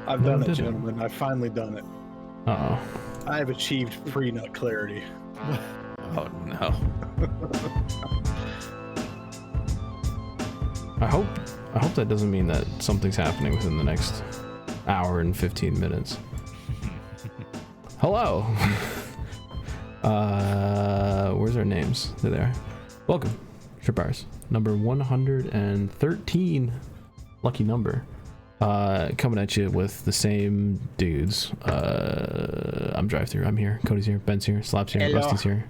I've done it, gentlemen. I've finally done it. Uh-oh. I have achieved pre-nut clarity. Oh no. I hope that doesn't mean that something's happening within the next hour and 15 minutes. Hello. Where's our names? They're there. Welcome, ShrimpHours. Number 113. Lucky number. Coming at you with the same dudes. I'm drive-through. I'm here. Cody's here. Ben's here. Slap's here. Hello. Rusty's here.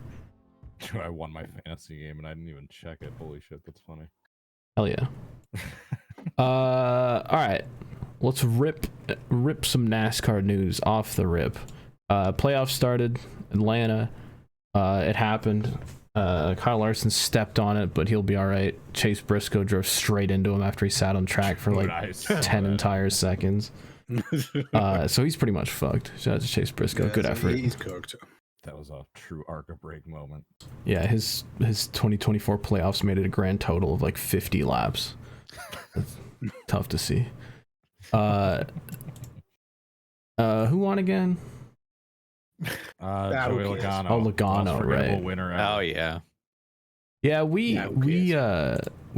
I won my fantasy game and I didn't even check it. Holy shit, that's funny. Hell yeah. All right. Let's rip some NASCAR news off the rip. Playoffs started. Atlanta. It happened. Kyle Larson stepped on it, but he'll be all right. Chase Briscoe drove straight into him after he sat on track for like 10 entire seconds. So he's pretty much fucked. Shout out to Chase Briscoe. Yeah, good effort. He's cooked. That was a true arc of break moment. Yeah, his 2024 playoffs made it a grand total of like 50 laps. That's tough to see. Who won again? Joey Logano. Oh, Logano, right. Winner Oh yeah. Yeah, we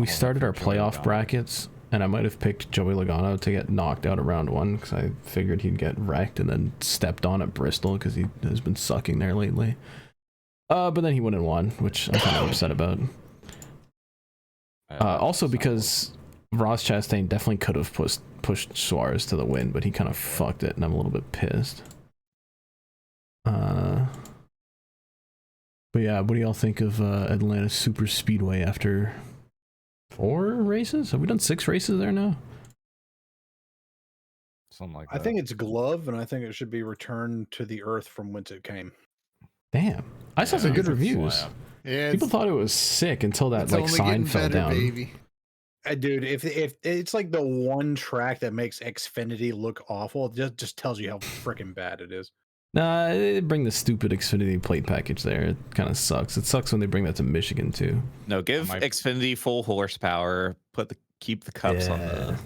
started our playoff brackets, and I might have picked Joey Logano to get knocked out of round one because I figured he'd get wrecked and then stepped on at Bristol because he has been sucking there lately. But then he went and won, which I'm kind of upset about. Also because Ross Chastain definitely could have pushed Suarez to the win, but he kind of fucked it, and I'm a little bit pissed. But yeah, what do y'all think of Atlanta Super Speedway after 4 races? Have we done 6 races there now? Something like that. I think it's glove, and I think it should be returned to the earth from whence it came. Damn, I saw some good reviews. Yeah, People thought it was sick until that like only sign getting fell better, down. baby. Dude, if it's like the one track that makes Xfinity look awful, it just tells you how freaking bad it is. Nah, they bring the stupid Xfinity plate package there. It kind of sucks. It sucks when they bring that to Michigan too. No, give Xfinity full horsepower. Keep the cups on the.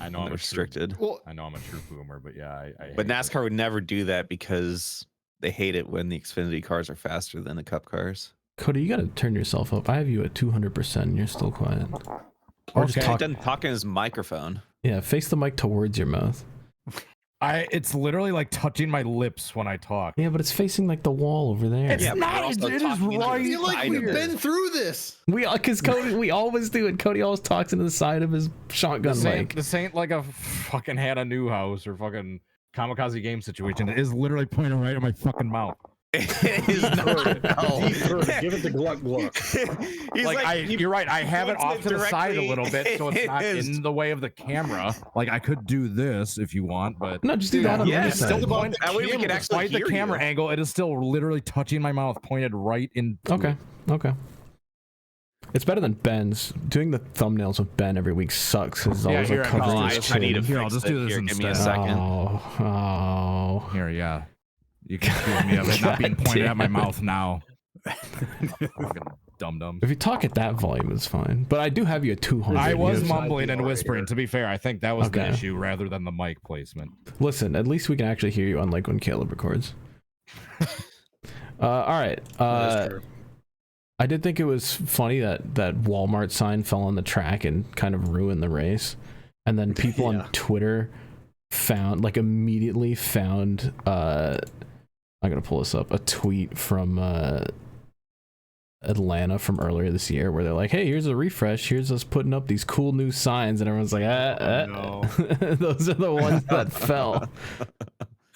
I know I'm restricted. I know I'm a true boomer, but yeah, I But NASCAR would never do that because they hate it when the Xfinity cars are faster than the Cup cars. Cody, you gotta turn yourself up. I have you at 200% and you're still quiet. Or just He talk. doesn't talk in his microphone. Yeah, face the mic towards your mouth. it's literally like touching my lips when I talk. Yeah, but it's facing like the wall over there. It's not. It is I right. feel like we've been through this. Because Cody, we always do it. Cody always talks into the side of his shotgun mic. This ain't like a fucking Hannah Newhouse or fucking Kamikaze Game situation. It is literally pointing right at my fucking mouth. It is not. No. Give it the gluck gluck. You're right. I have it off to the side a little bit, so it's not in the way of the camera. Like I could do this if you want, but No, just do that on the other Yes, side. that way we can actually despite the hear camera you. angle, it is still literally touching my mouth, pointed right in. Okay. It's better than Ben's. Doing the thumbnails with Ben every week sucks. It's always here, like covering his chin. I need to Here, I'll fix just it. do this Here, give me a instead. second. Oh. Here, yeah. You can accuse me of it not being pointed at my mouth now. Fucking dum-dum. If you talk at that volume, it's fine. But I do have you at 200. I was Yes. mumbling and whispering. To be fair, I think that was the Okay. issue rather than the mic placement. Listen, at least we can actually hear you, unlike when Caleb records. All right. That's true. I did think it was funny that Walmart sign fell on the track and kind of ruined the race. And then people on Twitter immediately found I'm gonna pull this up, a tweet from Atlanta from earlier this year where they're like, hey, here's a refresh, here's us putting up these cool new signs, and everyone's like, No. those are the ones that fell.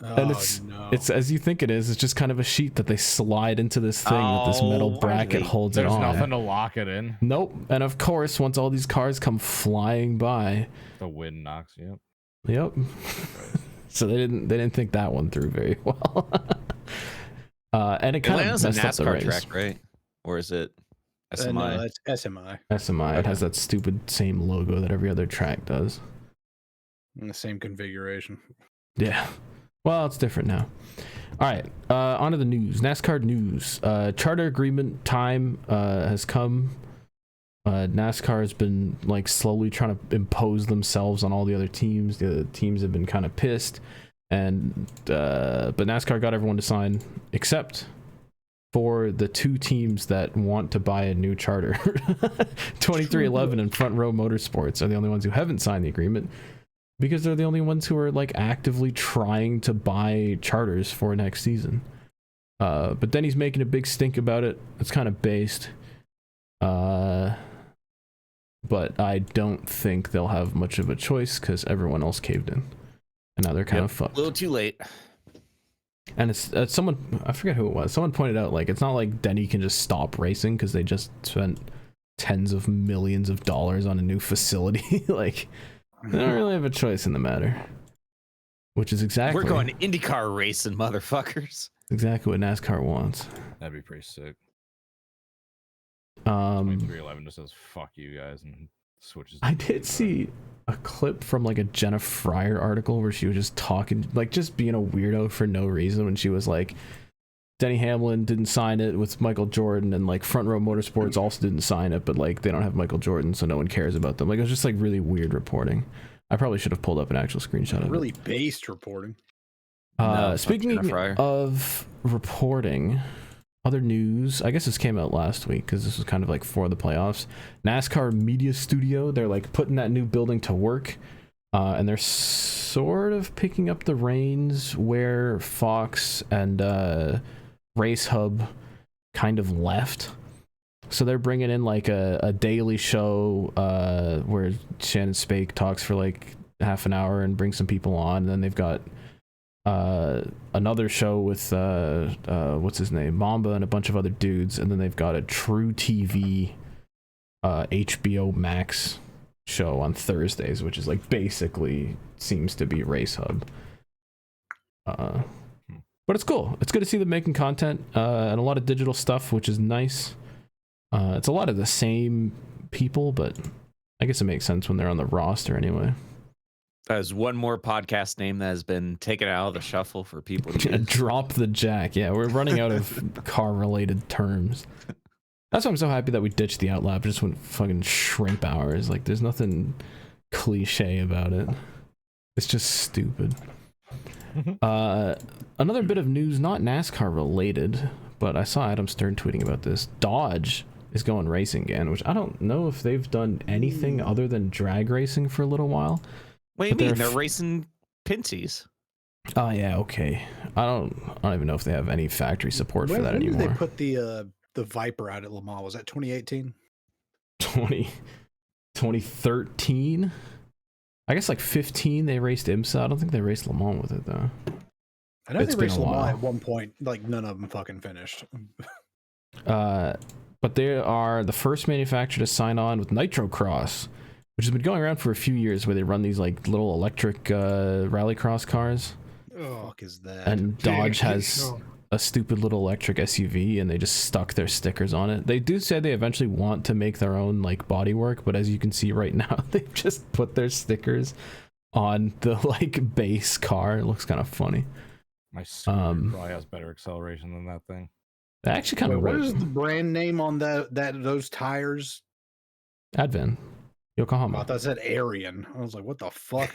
And Oh, it's as you think it is. It's just kind of a sheet that they slide into this thing that this metal bracket holds it There's on. nothing to lock it in. Nope. And of course, once all these cars come flying by, The wind knocks you up. yep. So they didn't think that one through very well. And it kind Atlanta's of a messed up the NASCAR race. track, right? Or is it SMI? No, that's SMI. SMI. It has that stupid same logo that every other track does. In the same configuration. Yeah. Well, it's different now. All right. On to the news. NASCAR news. Charter agreement time has come. NASCAR has been like slowly trying to impose themselves on all the other teams. The other teams have been kind of pissed, and but NASCAR got everyone to sign except for the two teams that want to buy a new charter. 2311 and Front Row Motorsports are the only ones who haven't signed the agreement because they're the only ones who are like actively trying to buy charters for next season. But then he's making a big stink about it. It's kind of based. But I don't think they'll have much of a choice because everyone else caved in, and now they're kind of fucked. A little too late. And it's someone, I forget who it was. Someone pointed out like it's not like Denny can just stop racing because they just spent tens of millions of dollars on a new facility. Like they don't really have a choice in the matter, which is exactly We're going IndyCar racing, motherfuckers. Exactly what NASCAR wants. That'd be pretty sick. 2311 just says fuck you guys and switches. I did see a clip from like a Jenna Fryer article where she was just talking, like just being a weirdo for no reason, when she was like, Denny Hamlin didn't sign it with Michael Jordan, and like Front Row Motorsports also didn't sign it, but like they don't have Michael Jordan, so no one cares about them. Like it was just like really weird reporting. I probably should have pulled up an actual screenshot of really it. based reporting. Speaking of reporting, other news, I guess this came out last week because this was kind of like for the playoffs. NASCAR Media Studio, they're like putting that new building to work, and they're sort of picking up the reins where Fox and Race Hub kind of left. So they're bringing in like a daily show where Shannon Spake talks for like half an hour and brings some people on, and then they've got another show with what's his name, Mamba, and a bunch of other dudes, and then they've got a True TV HBO Max show on Thursdays, which is like basically seems to be Race Hub. But it's cool. It's good to see them making content and a lot of digital stuff, which is nice. It's a lot of the same people, but I guess it makes sense when they're on the roster anyway. As one more podcast name that has been taken out of the shuffle for people to use. Drop the jack. Yeah, we're running out of car-related terms. That's why I'm so happy that we ditched the outlap. Just went fucking shrimp hours. Like, there's nothing cliche about it. It's just stupid. Another bit of news, not NASCAR related, but I saw Adam Stern tweeting about this. Dodge is going racing again, which I don't know if they've done anything other than drag racing for a little while. What do you mean? They're racing Pinties. Oh yeah, okay. I don't even know if they have any factory support for that anymore. When did they put the Viper out at Le Mans? Was that 2018? 2013? I guess like 15 they raced IMSA. I don't think they raced Le Mans with it though. I know they raced Le Mans at one point. Like none of them fucking finished. But they are the first manufacturer to sign on with Nitrocross, which has been going around for a few years, where they run these like little electric rallycross cars. Oh, fuck is that? And Dodge has a stupid little electric SUV, and they just stuck their stickers on it. They do say they eventually want to make their own like bodywork, but as you can see right now, they've just put their stickers on the like base car. It looks kind of funny. My scooter probably has better acceleration than that thing. They actually kind of. What is the brand name on those tires? Advan. Yokohama. I thought it said Arian. I was like, what the fuck?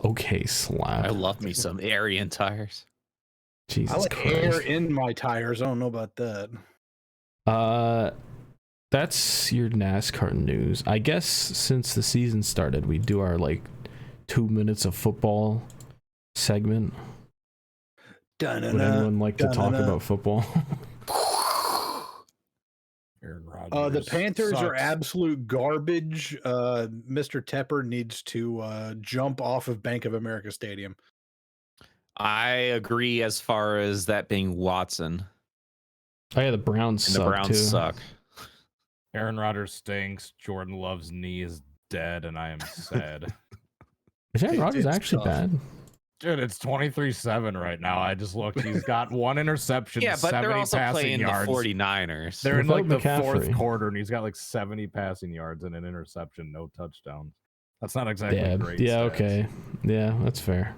Okay, slap. I love me some Arian tires. Jesus I like Christ. air in my tires. I don't know about that. That's your NASCAR news. I guess since the season started, we do our like 2 minutes of football segment. Would anyone like to talk about football? The Panthers are absolute garbage. Mr. Tepper needs to jump off of Bank of America Stadium. I agree as far as that being Watson. Oh yeah, the Browns and suck the Browns too. suck. Aaron Rodgers stinks. Jordan Love's knee is dead, and I am sad. Is Aaron Rodgers actually bad? Dude, it's 23-7 right now. I just looked. He's got one interception, Yeah, but 70 they're also passing playing yards. the 49ers. They're in like the fourth McCaffrey. quarter, and he's got like 70 passing yards and an interception, no touchdowns. That's not exactly great. Yeah, stats. okay. Yeah, that's fair.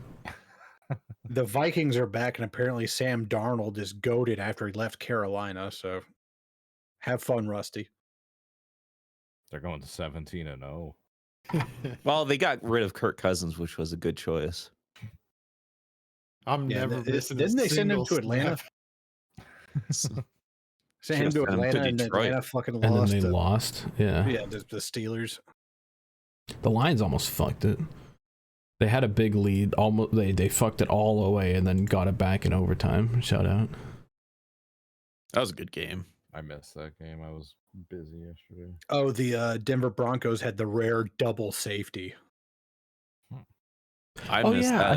The Vikings are back, and apparently Sam Darnold is goated after he left Carolina. So Have fun, Rusty. They're going to 17-0. Well, they got rid of Kirk Cousins, which was a good choice. Never missing didn't they send him to snap. Atlanta? Sent him to Should've sent him to Atlanta, and Detroit. Atlanta fucking And lost. then they lost. Yeah. Yeah, the Steelers. The Lions almost fucked it. They had a big lead. Almost they fucked it all away and then got it back in overtime. Shout out. That was a good game. I missed that game. I was busy yesterday. Oh, the Denver Broncos had the rare double safety. I Oh missed yeah, that.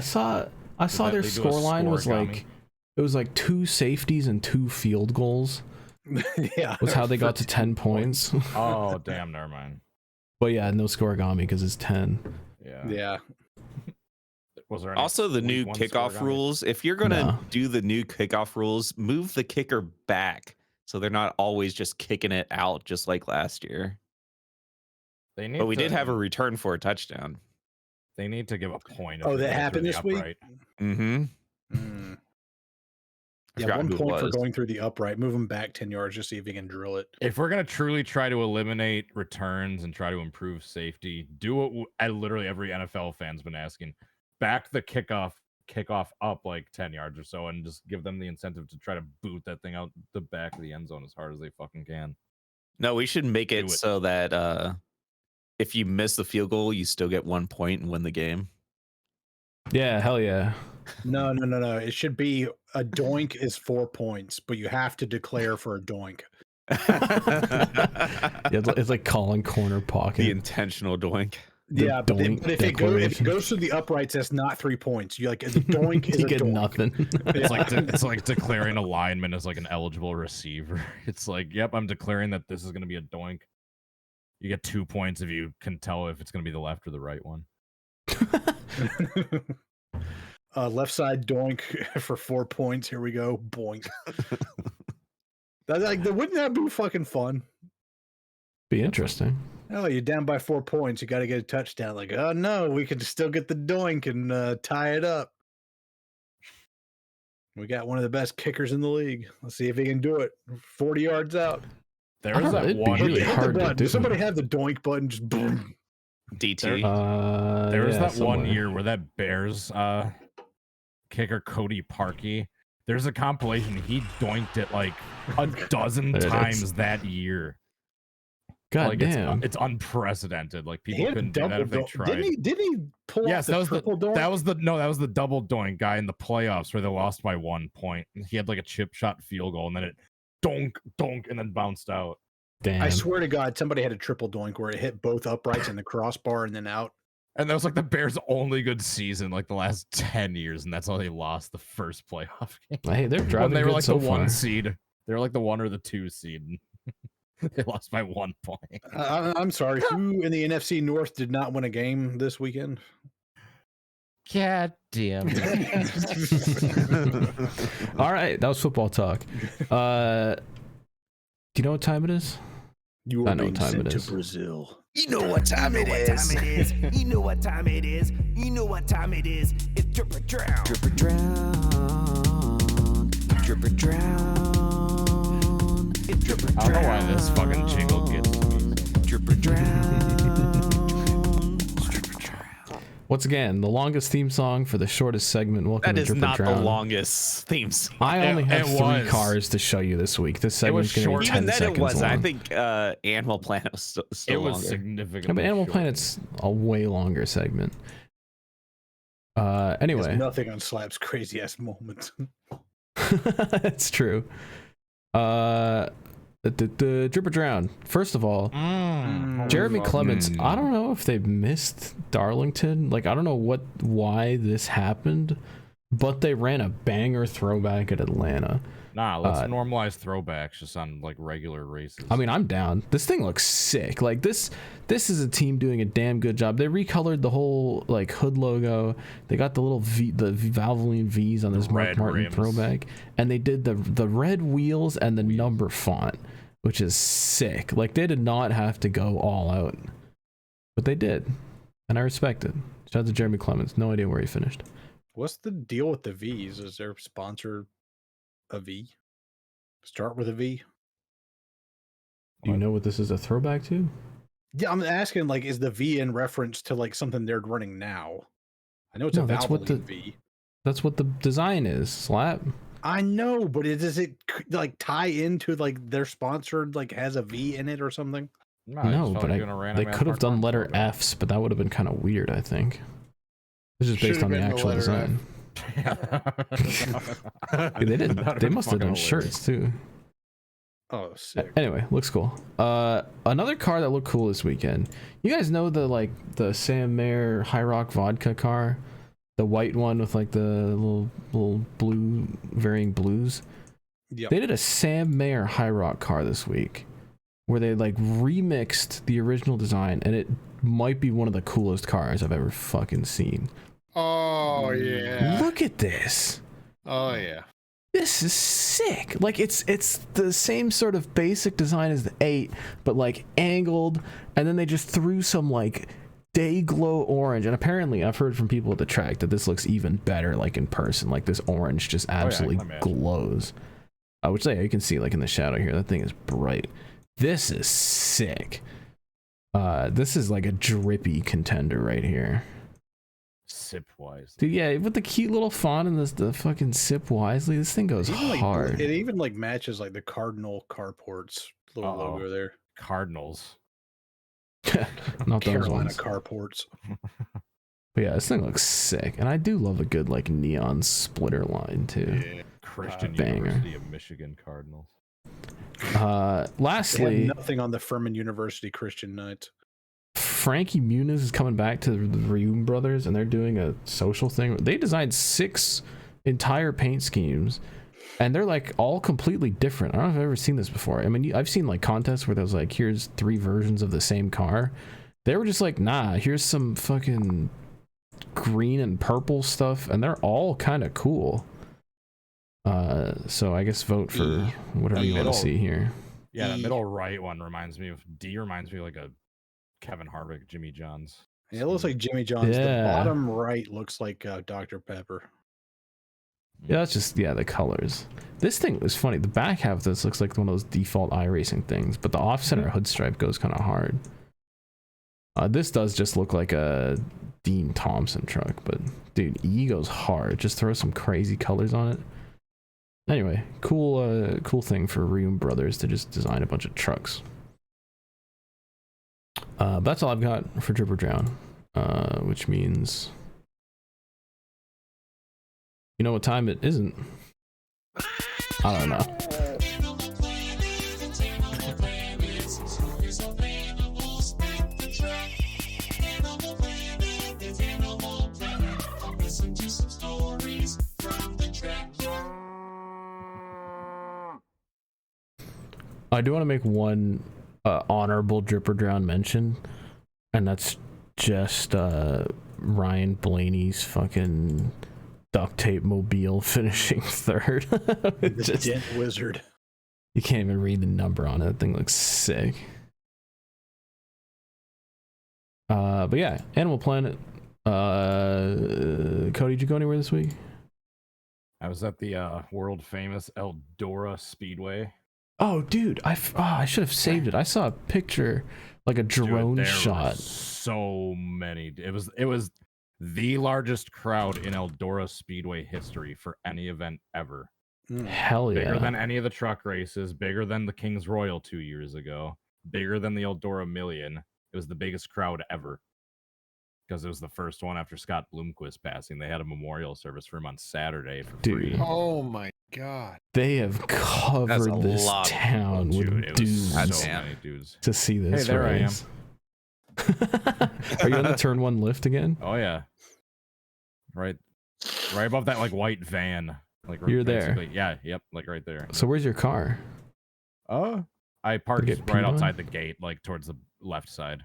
I saw their they do a scoreline was score, like it was like 2 safeties and 2 field goals. Yeah, Was how they got to 10 points. Oh damn, never mind. But yeah, no scoregami because it's 10. Yeah. yeah. Was there any Also, the week new one kickoff scoregami? rules. If you're gonna No. do the new kickoff rules, move the kicker back so they're not always just kicking it out, just like last year. They need But we did to- have a return for a touchdown. They need to give a point. if Oh, they that go through happened the this week? upright. Mm-hmm. Mm. I Yeah, forgot 1 who it point for was. going through the upright. Move him back 10 yards, just see if he can drill it. If we're gonna truly try to eliminate returns and try to improve safety, do what literally every NFL fan's been asking: back the kickoff up like 10 yards or so, and just give them the incentive to try to boot that thing out the back of the end zone as hard as they fucking can. No, we should make it Do it. so that if you miss the field goal, you still get 1 point and win the game. Yeah, hell yeah. No. It should be a doink is 4 points, but you have to declare for a doink. Yeah, it's like calling corner pocket. The intentional doink. The Yeah, but doink but if it goes declaration. through the uprights, that's not 3 points. You like the doink is You a get doink. nothing. It's like declaring a lineman as like an eligible receiver. It's like, yep, I'm declaring that this is gonna be a doink. You get 2 points if you can tell if it's gonna be the left or the right one. Left side doink for 4 points. Here we go. Boink. Wouldn't that be fucking fun? Be interesting. Oh, you're down by 4 points. You got to get a touchdown. Like, oh no, we can still get the doink and tie it up. We got one of the best kickers in the league. Let's see if he can do it. 40 yards out. There I was don't know, that it'd be one. really Hit the hard to button. do. Does somebody have the doink button? Just boom. DT. There was Yeah, that one somewhere. year where that Bears kicker Cody Parkey. There's a compilation. He doinked it like a dozen There it is. times that year. God Like damn. it's unprecedented. Like He people had couldn't do that double if they doink. tried. Didn't he pull Yes, off that the was triple doink? that was the double doink guy in the playoffs where they lost by 1 point. He had like a chip shot field goal and then it donk and then bounced out. Damn. I swear to God, somebody had a triple doink where it hit both uprights and the crossbar and then out. And that was like the Bears' only good season, like the last 10 years, and that's how they lost the first playoff game. Hey, they're When driving they were good like so the far. 1 seed. They were like the 1 or the 2 seed. They lost by 1 point. I'm sorry. Who in the NFC North did not win a game this weekend? God damn. All right, that was football talk. Do you know what time it is? You I were know being what time sent it to is. Brazil. You know what time it is. You know what time it is. You know what time it is. It's drip or drown. Drip or drown. Drip or drown. It's drip or drown. I don't know why this fucking jingle gets me. Drip or drown. Once again, the longest theme song for the shortest segment. Welcome That to is Drip or not the Drown. longest theme song. I only have It 3 was. cars to show you this week. This segment's was going to be short. 10 Even then, seconds it was. long. I think Animal Planet was still It was longer. significantly. Yeah, but Animal short. Planet's a way longer segment. There's Anyway, nothing on Slap's crazy ass moments. that's true. The Drip or Drown. First of all, Jeremy Clements, I don't know if they missed Darlington. Like, I don't know why this happened, but they ran a banger throwback at Atlanta. Nah, let's normalize throwbacks just on like regular races. I mean, I'm down. This thing looks sick. Like this is a team doing a damn good job. They recolored the whole like hood logo. They got the little Valvoline V's on this Mark red Martin rims. throwback, and they did the red wheels and the number font, which is sick. Like they did not have to go all out, but they did, and I respect it. Shout out to Jeremy Clements. No idea where he finished. What's the deal with the V's? Is their sponsor a V? Start with a V? Do you know what this is a throwback to? Yeah, I'm asking, like, is the V in reference to like something they're running now? I know it's a Valvoline V. That's what the design is, Slap. I know, but does it like tie into like their sponsored like has a V in it or something? No, but they could have done letter Fs, but that would have been kind of weird, I think. This is based on the actual design. They didn't. They must have done shirts too. Oh, sick. Anyway, looks cool. Another car that looked cool this weekend. You guys know the Sam Mayer High Rock vodka car, the white one with like the little blue varying blues. Yep. They did a Sam Mayer High Rock car this week, where they like remixed the original design, and it might be one of the coolest cars I've ever fucking seen. Oh yeah. Look at this. Oh yeah. This is sick. Like it's the same sort of basic design as the 8, but like angled, and then they just threw some like day glow orange. And apparently I've heard from people at the track that this looks even better like in person. Like this orange just absolutely glows. Which you can see like in the shadow here. That thing is bright. This is sick. This is like a drippy contender right here. Sip wisely. Dude, yeah, with the cute little font and the fucking sip wisely, this thing goes hard. It even like matches like the Cardinal carports little logo there. Cardinals. Not those Carolina ones. carports. But yeah, this thing looks sick, and I do love a good like neon splitter line too. Yeah. Christian banger. University of Michigan Cardinals. Lastly, nothing on the Furman University Christian Knights. Frankie Muniz is coming back to the Reum Brothers, and they're doing a social thing. They designed 6 entire paint schemes, and they're like all completely different. I don't know if I've ever seen this before. I mean, I've seen like contests where there's like, here's 3 versions of the same car. They were just like, nah, here's some fucking green and purple stuff, and they're all kind of cool. So I guess vote for whatever you want to see here. Yeah, the middle right one reminds me of like a Kevin Harvick, Jimmy John's. Yeah, it looks like Jimmy John's. Yeah. The bottom right looks like Dr. Pepper. Yeah, that's just the colors. This thing was funny. The back half of this looks like one of those default iRacing things, but the off-center hood stripe goes kind of hard. This does just look like a Dean Thompson truck, but dude, E goes hard. Just throw some crazy colors on it. Anyway, cool thing for Reum Brothers to just design a bunch of trucks. That's all I've got for Drip or Drown, which means, you know what time it isn't? I don't know. I do want to make one honorable Drip or Drown mention, and that's just Ryan Blaney's fucking duct tape mobile finishing third. The Dent Wizard. You can't even read the number on it. That thing looks sick. But yeah, Animal Planet. Cody, did you go anywhere this week? I was at the world famous Eldora Speedway. Oh, dude, I should have saved it. I saw a picture, like a drone shot. So many. It was the largest crowd in Eldora Speedway history for any event ever. Hell yeah! Bigger than any of the truck races. Bigger than the King's Royal 2 years ago. Bigger than the Eldora Million. It was the biggest crowd ever. Because it was the first one after Scott Bloomquist passing. They had a memorial service for him on Saturday for free. Oh my god. They have covered this town with dudes. So many dudes To see this. Hey, there race. I am. Are you on the turn 1 lift again? Oh yeah. Right above that like white van. Like you're there. Yeah, yep, like right there. So where's your car? I parked right outside the gate, like towards the left side.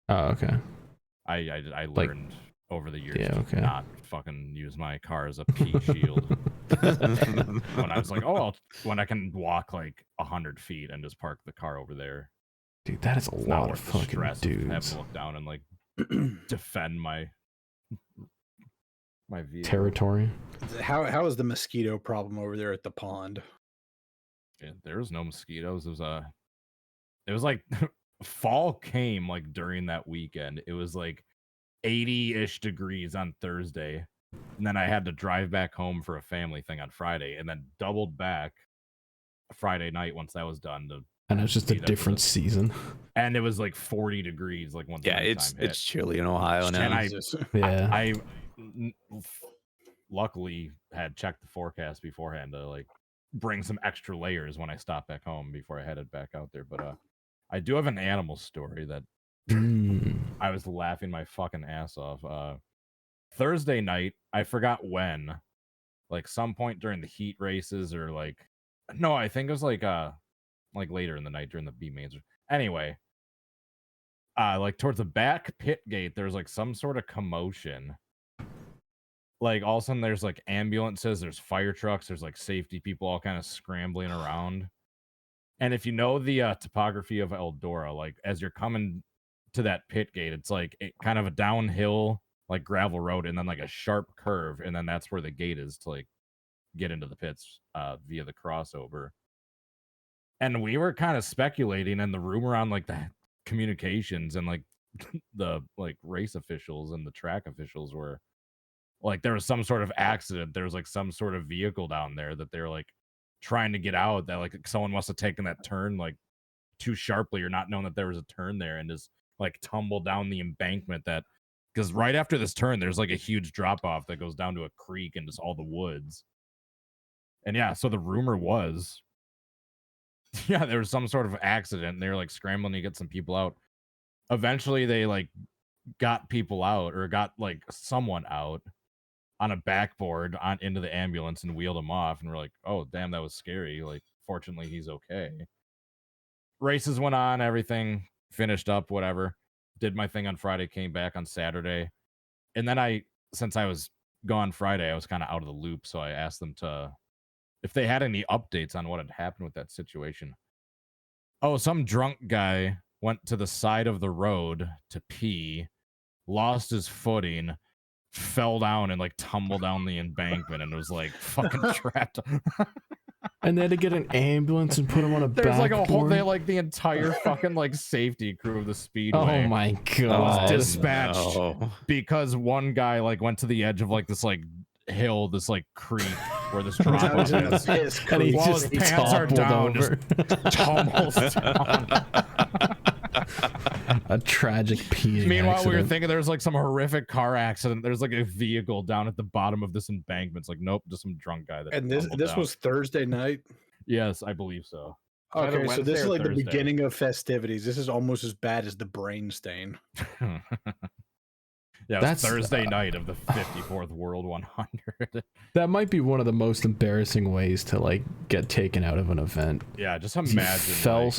Oh, okay. I learned over the years to not fucking use my car as a pea shield. When I was like, when I can walk like 100 feet and just park the car over there. Dude, that is a lot of fucking dudes. Have to look down and like defend my vehicle. Territory. How is the mosquito problem over there at the pond? Yeah, there was no mosquitoes. It it was like fall came like during that weekend. It was like 80-ish degrees on Thursday. And then I had to drive back home for a family thing on Friday and then doubled back Friday night once that was done. And it's just a different season. And it was like 40 degrees like once it's chilly in Ohio now. And I luckily had checked the forecast beforehand to like bring some extra layers when I stopped back home before I headed back out there. But I do have an animal story that I was laughing my fucking ass off. Thursday night, I forgot when, like some point during the heat races or like, no, I think it was like later in the night during the B mains. Anyway, like towards the back pit gate, there's like some sort of commotion. Like all of a sudden there's like ambulances, there's fire trucks, there's like safety people all kind of scrambling around. And if you know the topography of Eldora, like as you're coming to that pit gate, it's like kind of a downhill, like gravel road, and then like a sharp curve, and then that's where the gate is to like get into the pits via the crossover. And we were kind of speculating, and the rumor on like the communications and like the like race officials and the track officials were like there was some sort of accident. There was like some sort of vehicle down there that they were like trying to get out, that like someone must have taken that turn like too sharply or not known that there was a turn there and just like tumbled down the embankment. That because right after this turn there's like a huge drop off that goes down to a creek and just all the woods. And yeah, so the rumor was yeah, there was some sort of accident and they were like scrambling to get some people out. Eventually they like got people out, or got like someone out on a backboard on into the ambulance and wheeled him off, and we're like, oh damn, that was scary. Like fortunately he's okay. Races went on, everything finished up, whatever. Did my thing on Friday, came back on Saturday. And then since I was gone Friday, I was kind of out of the loop, so I asked them if they had any updates on what had happened with that situation. Oh, some drunk guy went to the side of the road to pee, lost his footing, fell down and like tumbled down the embankment and was like fucking trapped. And they had to get an ambulance and put him on a backboard. There's like a whole, they like the entire fucking like safety crew of the speedway. Oh my god! Was dispatched because one guy like went to the edge of like this like hill, this like creek where this drop off is, and he while just his pants are down, over. Just tumbles down. A tragic peeing Meanwhile, accident. we were thinking there's like some horrific car accident. There's like a vehicle down at the bottom of this embankment. It's like, nope, just some drunk guy. That and this was Thursday night? Yes, I believe so. Okay, so this is like Thursday. The beginning of festivities. This is almost as bad as the brain stain. Yeah, that's Thursday night of the 54th World 100. That might be one of the most embarrassing ways to like get taken out of an event. Yeah, just imagine fell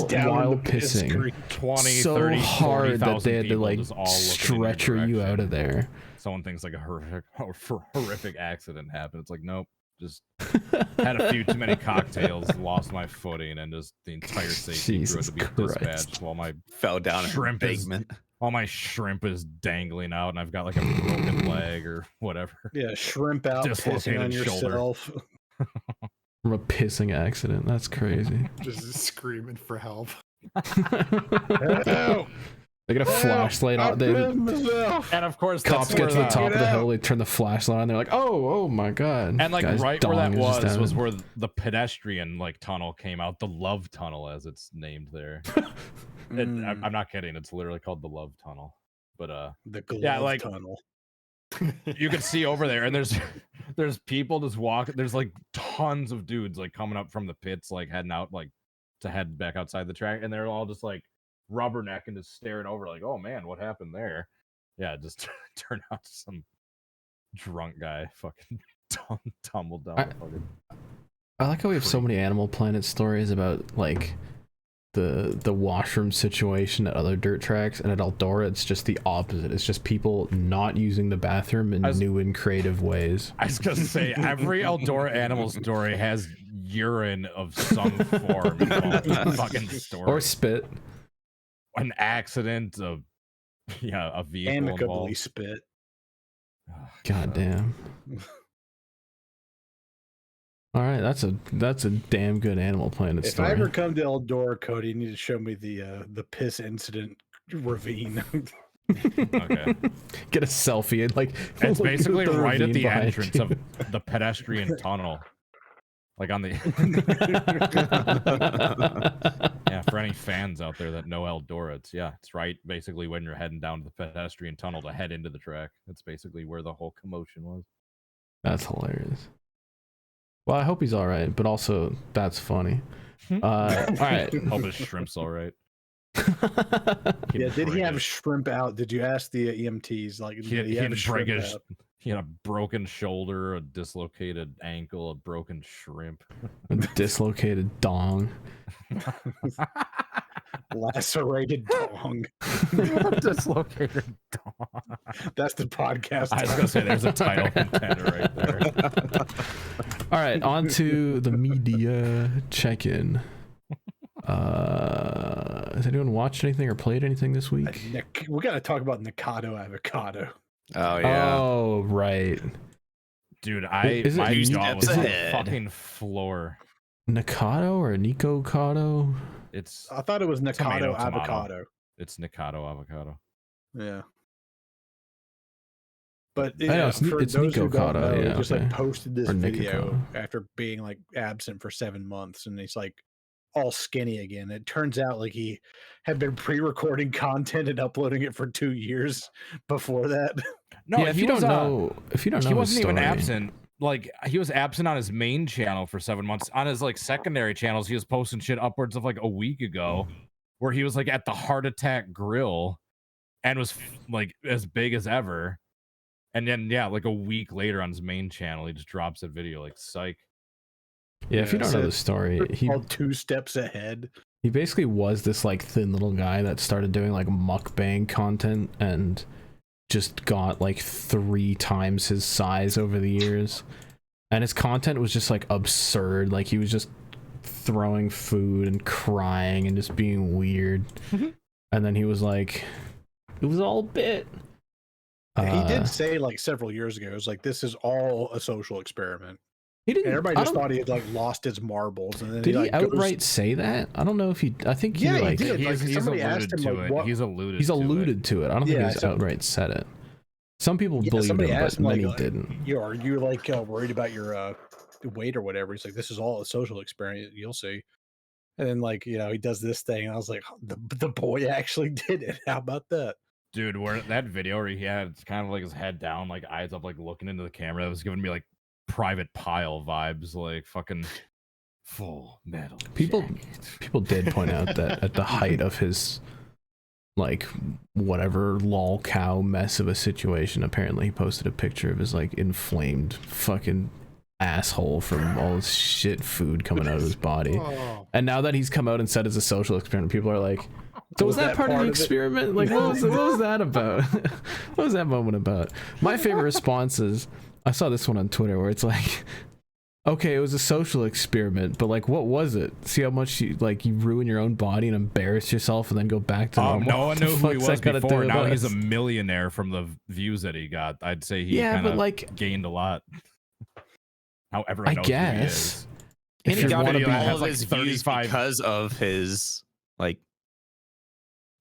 down while pissing 20, so 30, hard that they had to like all stretcher you out of there. Someone thinks like a horrific accident happened. It's like, nope, just had a few too many cocktails, lost my footing, and just the entire safety crew had to be dispatched while my fell down shrimp all my shrimp is dangling out, and I've got like a broken leg or whatever. Yeah, shrimp out, pissing on yourself. From a pissing accident. That's crazy. Just screaming for help. They get a flashlight on. And of course, cops get to the top of the hill. They turn the flashlight on. They're like, "Oh my god!" And like right where that was where the pedestrian like tunnel came out, the Love Tunnel as it's named there. I'm not kidding. It's literally called the Love Tunnel. But the Glove Tunnel. You can see over there, and there's people just walking. There's like tons of dudes like coming up from the pits, like heading out, like to head back outside the track, and they're all just like rubbernecking, just staring over, like, "Oh man, what happened there?" Yeah, just turned out some drunk guy fucking tumbled down. I like how we have so many Animal Planet stories about like the washroom situation at other dirt tracks, and at Eldora it's just the opposite. It's just people not using the bathroom in new and creative ways. I was gonna say every Eldora animal story has urine of some form involved in the fucking story. Or spit. An accident, a vehicle amicably involved. Spit. God damn. All right, that's a damn good Animal Planet If story. I ever come to Eldora, Cody, you need to show me the piss incident ravine. Okay. Get a selfie and like It's basically the right at ravine the behind entrance you. of the pedestrian tunnel. Like on the yeah, for any fans out there that know Eldora, it's right basically when you're heading down to the pedestrian tunnel to head into the track. That's basically where the whole commotion was. That's hilarious. Well, I hope he's all right, but also that's funny. All right. Hope his shrimp's all right. Yeah, did he have shrimp out? Did you ask the EMTs? Like, did he have shrimp out? He had a broken shoulder, a dislocated ankle, a broken shrimp. A dislocated dong. Lacerated dong. Dislocated dong. That's the podcast. I was going to say there's a title contender right there. All right, on to the media check-in. Has anyone watched anything or played anything this week? We got to talk about Nikado Avocado. Oh yeah. Oh right, dude. My jaw was on the fucking floor. Nikado or Nikocado? I thought it was Nikado tomato. Avocado. It's Nikado Avocado. Yeah. But I know, it's Nikocado. Yeah, just like posted this or video Nikocado. after being like absent for 7 months, and he's like all skinny again. It turns out like he had been pre-recording content and uploading it for 2 years before that. No, yeah, if you don't know, he wasn't even absent. Like he was absent on his main channel for 7 months. On his like secondary channels, he was posting shit upwards of like a week ago, where he was like at the Heart Attack Grill, and was like as big as ever. And then like a week later on his main channel, he just drops that video like psych. Yeah, if you don't know the story, he called 2 steps ahead. He basically was this like thin little guy that started doing like mukbang content and just got like 3 times his size over the years. And his content was just like absurd. Like he was just throwing food and crying and just being weird. And then he was like, it was all a bit. He did say like several years ago, it was like, this is all a social experiment. He didn't. And everybody just thought he had like lost his marbles, and then did he like outright say that? I don't know if he. I think he like. He did. He's somebody asked alluded him, to like, it. what? He's alluded. He's alluded to it. I don't think he's outright said it. Some people believed him, but many like, didn't. Are you like worried about your weight or whatever? He's like, this is all a social experiment. You'll see. And then like he does this thing, and I was like, the boy actually did it. How about that? Dude, where that video where he had kind of like his head down, like eyes up, like looking into the camera, that was giving me like Private Pile vibes, like fucking Full Metal People Jacket. did point out that at the height of his like whatever lol cow mess of a situation, apparently he posted a picture of his like inflamed fucking asshole from all this shit food coming out of his body. And now that he's come out and said it's a social experiment, people are like, so was that part of the experiment? Like, what was that about? What was that moment about? My favorite response is, I saw this one on Twitter where it's like, okay, it was a social experiment, but like, what was it? See how much you ruin your own body and embarrass yourself and then go back to normal? No one knew who he was before. Now he's a millionaire from the views that he got. I'd say he kind of like gained a lot. How everyone knows who he is. And he got all of like his views because of his like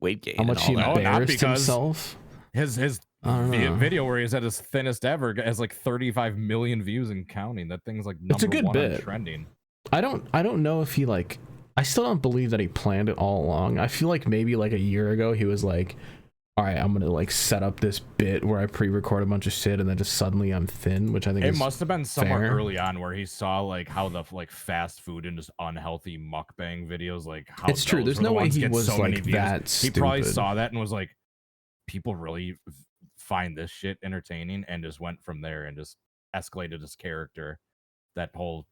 weight gain. How much he embarrassed himself. His video where he's at his thinnest ever has like 35 million views and counting. That thing's like number one on trending. I don't know if he like. I still don't believe that he planned it all along. I feel like maybe like a year ago he was like, all right, I'm gonna like set up this bit where I pre-record a bunch of shit and then just suddenly I'm thin, which I think it must have been somewhere fair. early on where he saw like how the like fast food and just unhealthy mukbang videos, like how it's true. There's no way he was so like that stupid. He probably saw that and was like, people really find this shit entertaining, and just went from there and just escalated his character. That whole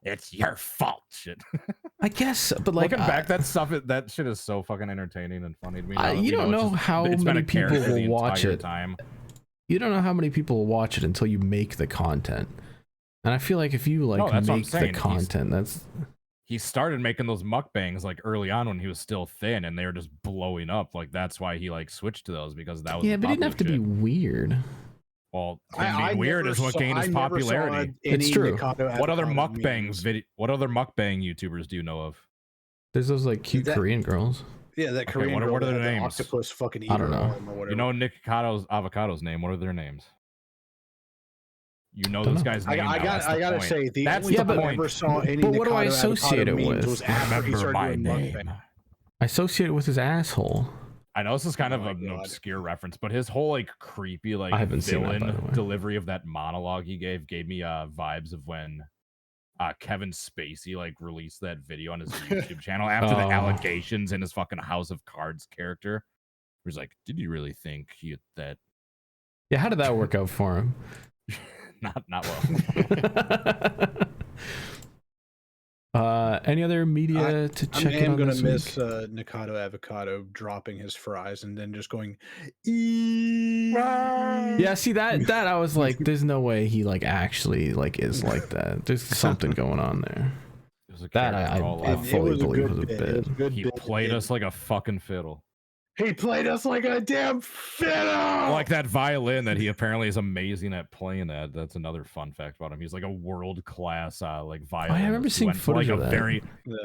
it's your fault shit. I guess, but like looking back, that shit is so fucking entertaining and funny to me. You don't know how many people will watch it. You don't know how many people will watch it until you make the content. And I feel like if you like make the content, he started making those mukbangs like early on when he was still thin, and they were just blowing up. Like that's why he like switched to those, because that was but he didn't have to be weird. Well, I being weird never is what saw- gained I his never saw popularity. It's any true. Mikado What other avocado mukbangs memes. What other mukbang YouTubers do you know of? There's those like cute That- Korean girls. Yeah, that Okay, Korean what are girl that their had the names? octopus fucking I eater don't know. arm or whatever. You know Nick Avocado's name. What are their names? You know Don't this know. guy's name. I gotta say the That's only the time I point. ever saw any But what do I Mikado associate avocado it memes with? was after he Remember started my doing name. mukbang. I associate it with his asshole. I know this is kind Oh of my an God. obscure reference, but his whole like creepy like I haven't seen that, by villain the way. delivery of that monologue he gave me vibes of when Kevin Spacey like released that video on his YouTube channel after the Oh. allegations in his fucking House of Cards character. He's like, did you really think that Yeah, how did that work out for him? not well? Any other media to I check in am on gonna this miss week? Mikado Avocado dropping his fries and then just going. Yeah, see that I was like, there's no way he like actually like is like that. There's something going on there. It was a That character all I along. fully believe good was a bit. It bit. was a good He bit. played us like a fucking fiddle. He played us like a damn fiddle. Like that violin that he apparently is amazing at playing that. That's another fun fact about him. He's like a world class like violin. I remember seeing footage of that.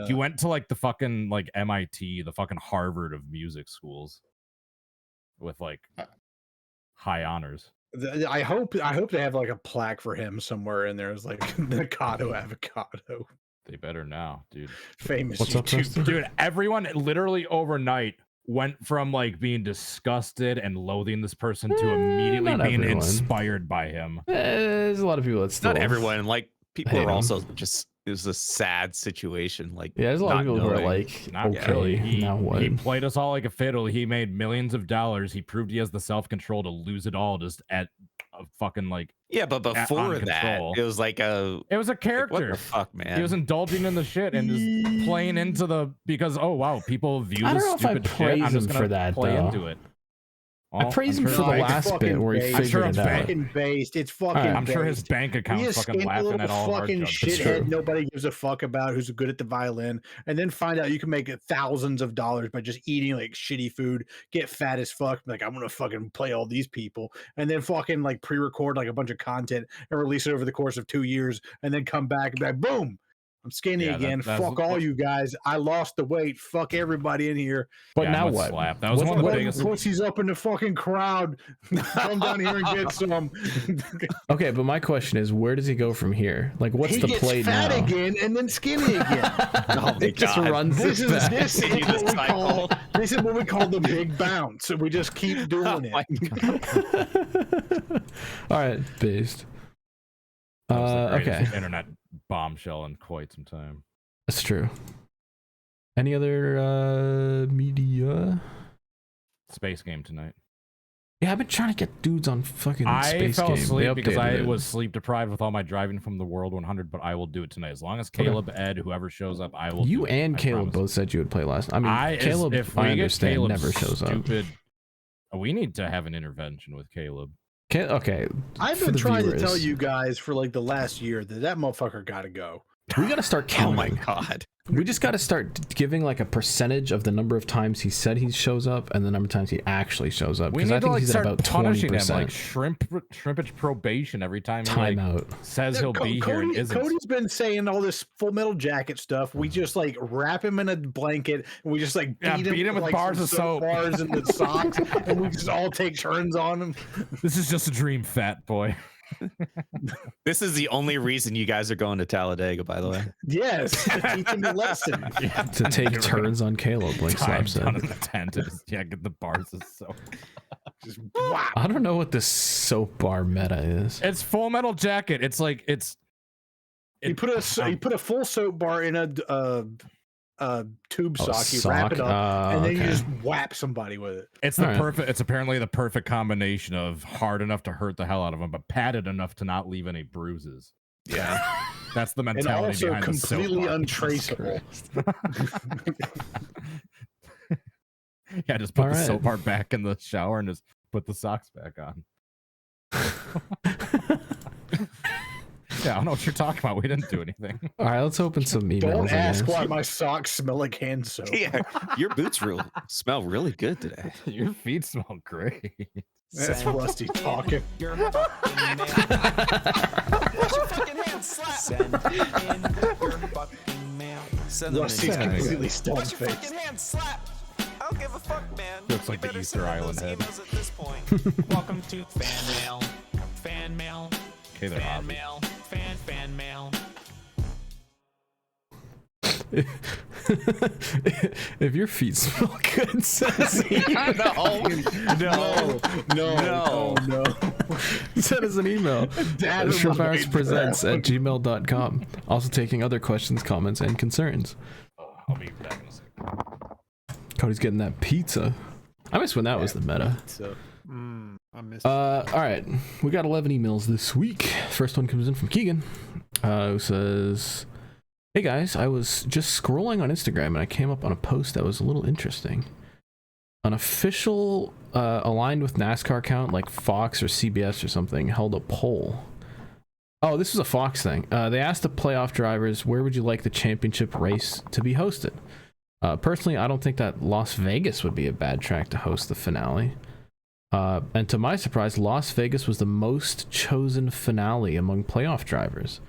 He went to like the fucking like MIT, the fucking Harvard of music schools, with like high honors. I hope they have like a plaque for him somewhere in there. It's like Mikado Avocado, They better now, dude. famous What's up, YouTube. Preston? Dude, everyone literally overnight went from like being disgusted and loathing this person to immediately not being everyone. inspired by him. There's a lot of people that still Not everyone. Like people hate are him. also just. It was a sad situation. Like Yeah, there's a lot of not people who are knowing. like, Not okay, really. now what? He played us all like a fiddle. He made millions of dollars. He proved he has the self-control to lose it all just at a fucking like. Yeah, but before that, control. it was like a. It was a Like, character. what the fuck, man? He was indulging in the shit and just playing into the because oh wow, people view I this don't know if I stupid shit. praise I'm just him gonna for that, play though. into it. I praise him for the last bit where he based. figured I'm it sure out. it's fucking based. It's fucking. Alright. I'm sure his based. bank He account's is fucking skinny laughing little at all our fucking jokes. It's true. shithead nobody gives a fuck about who's good at the violin, and then find out you can make thousands of dollars by just eating like shitty food, get fat as fuck, like I'm gonna fucking play all these people, and then fucking like pre-record like a bunch of content and release it over the course of 2 years, and then come back and be like, boom, I'm skinny Yeah, again. that's Fuck all what- you guys. I lost the weight. Fuck everybody in here. But Yeah, now I'm a what? slap. That was What's- one of the what- biggest. Pussies up in the fucking crowd. Come down here and get some. Okay, but my question is, where does he go from here? Like, what's he the gets play fat now? again and then skinny again. Oh my It just God. runs This it is back. this is Continue what the we call cycle. this is what we call the big bounce. So we just keep doing Oh it. my God. All right, based. That was the greatest Okay, internet bombshell in quite some time. that's true. Any other media? Space game tonight. Yeah, I've been trying to get dudes on fucking I Space fell Game. They asleep because I updated it. was sleep deprived with all my driving from the World 100, but I will do it tonight. As long as Caleb, Ed, whoever shows up, I will do You it. and I Caleb promise. both said you would play last. I mean, Caleb, if I we get understand, Caleb never shows up. stupid, we need to have an intervention with Caleb. Okay, I've for been the trying to tell viewers, you guys for like the last year that motherfucker got to go. we gotta start Oh my counting. God. We just gotta start giving like a percentage of the number of times he said he shows up and the number of times he actually shows up. We Because need I to think like he's at start about punishing him, like 20%. shrimpage probation every time he like, Timeout. says he'll be here and isn't. Cody's been saying all this Full Metal Jacket stuff. We just like wrap him in a blanket and we just like Yeah, beat him with like, bars some of soap. bars and the socks, and we just all take turns on him. This is just a dream, fat boy. This is the only reason you guys are going to Talladega, by the way. Yes, to teach him a lesson. To take turns on Caleb, like Time Slap down said. in the tent. Yeah, get the bars of soap. Just whap. I don't know what this soap bar meta is. It's Full Metal Jacket. It's like You put a full soap bar in a tube Oh, sock. You wrap it up, and then you okay. just whap somebody with it. It's the All right. perfect. It's apparently the perfect combination of hard enough to hurt the hell out of him, but padded enough to not leave any bruises. Yeah. That's the And mentality also behind the soap completely bar. untraceable. Yeah, just put All the right. soap bar back in the shower and just put the socks back on. Yeah, I don't know what you're talking about. We didn't do anything. All right, let's open some emails. Don't I ask guess. why my socks smell like hand soap. Yeah, your boots smell really good today. Your feet smell great. That's Rusty talking. Your fucking mail. Put your fucking hand slap. Send in your fucking mail. Send them Rusty's in. completely Put stone your faced. fucking hand slap. I don't give a fuck, man. Looks like You the better Easter send in Island those head. emails at this point. Welcome to fan mail. Fan mail. Okay, they're Fan obvious. mail. Fan mail. If your feet smell good, send us an No. Send us an email. Dad ShrimpHoursPresents@gmail.com. Also taking other questions, comments, and concerns. I'll be back in a second. Cody's getting that pizza. I miss when that was the meta. So, I missed. All right, we got 11 emails this week. First one comes in from Keegan, who says, "Hey guys, I was just scrolling on Instagram and I came up on a post that was a little interesting. An official aligned with NASCAR account like Fox or CBS or something held a poll. Oh, this was a Fox thing. They asked the playoff drivers, where would you like the championship race to be hosted? Personally, I don't think that Las Vegas would be a bad track to host the finale. And to my surprise, Las Vegas was the most chosen finale among playoff drivers.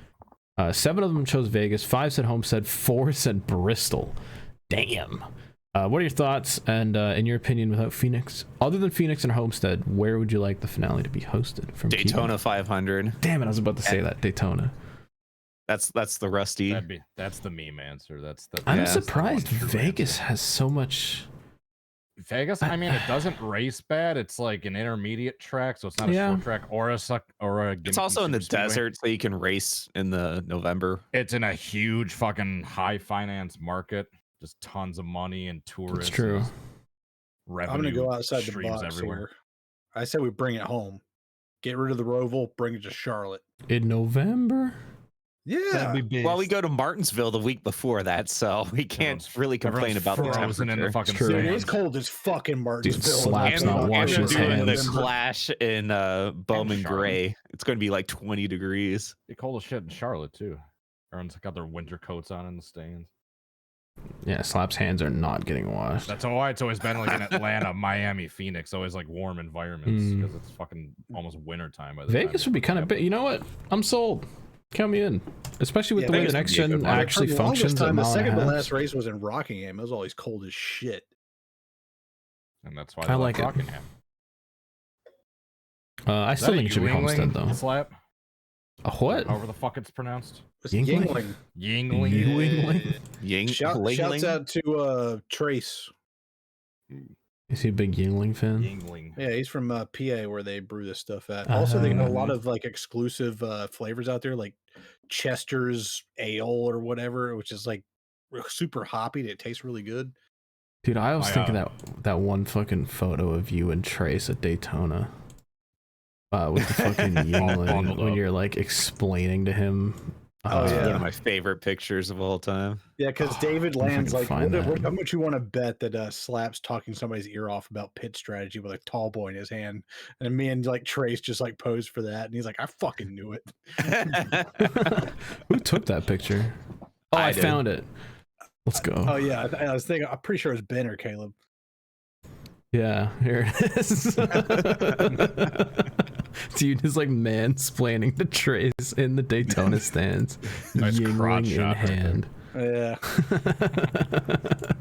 7 of them chose Vegas, 5 said Homestead, 4 said Bristol. Damn. What are your thoughts? And in your opinion, without Phoenix, other than Phoenix and Homestead, where would you like the finale to be hosted? From Daytona Keegan? 500. Damn it, I was about to say that. Daytona. That's the Rusty. That's the meme answer. That's the. I'm Yeah, surprised that's the one true Vegas answer. has so much. Vegas. I mean, it doesn't race bad. It's like an intermediate track, so it's not a Yeah. short track or a. It's also in the super speedway. desert, so you can race in the November. It's in a huge fucking high finance market. Just tons of money and tourists. It's true. and I'm gonna Revenue go outside the streams box everywhere. here. I say we bring it home. Get rid of the Roval, bring it to Charlotte. In November? Yeah. Well, we go to Martinsville the week before that, so we can't Everyone's- really complain everyone's about the frozen in the temperature. fucking True. Dude, it stands. is cold as fucking Martinsville. Slap's And, not and washing they're his doing the hands. Clash in Bowman Charlotte. Gray. It's going to be like 20 degrees. It's cold as shit in Charlotte too. Everyone's got their winter coats on in the stands. Yeah, Slap's hands are not getting washed. That's why it's always been like in Atlanta, Miami, Phoenix, always like warm environments Mm. because it's fucking almost winter time. By the Vegas time would be kind of big. You know what? I'm sold. Count me in. Especially with Yeah, the way Vegas the would next be a good gen market. actually For the longest functions at time, the mile and a second to half. last race was in Rockingham. It was always cold as shit. and that's why I they like it. Rockingham. I Is still that a think it should be Homestead though. Slap, A what? however the fuck it's pronounced. It's Yingling? Yingling. Yingling. Yingling? Ying, Shouts out to Trace. Is he a big Yingling fan? Yingling. Yeah, he's from PA where they brew this stuff at. Also, they got a lot Ah. of like exclusive flavors out there, like Chester's Ale or whatever, which is like super hoppy. And it tastes really good. Dude, I was My, thinking that one fucking photo of you and Trace at Daytona. With the fucking Yingling bundled when up. you're like explaining to him. Oh, It's yeah. one of my favorite pictures of all time. Yeah, because David if I Land's can like, find that. how much you want to bet that Slap's talking somebody's ear off about pit strategy with a tall boy in his hand, and me and like Trace just like posed for that, and he's like, I fucking knew it. Who took that picture? Oh, I did. found it. Let's go. Oh yeah, I was thinking, I'm pretty sure it was Ben or Caleb. Yeah, here it is. Dude is like mansplaining to Trace in the Daytona stands. Nice crotch Yingling in shot right there. hand. Yeah,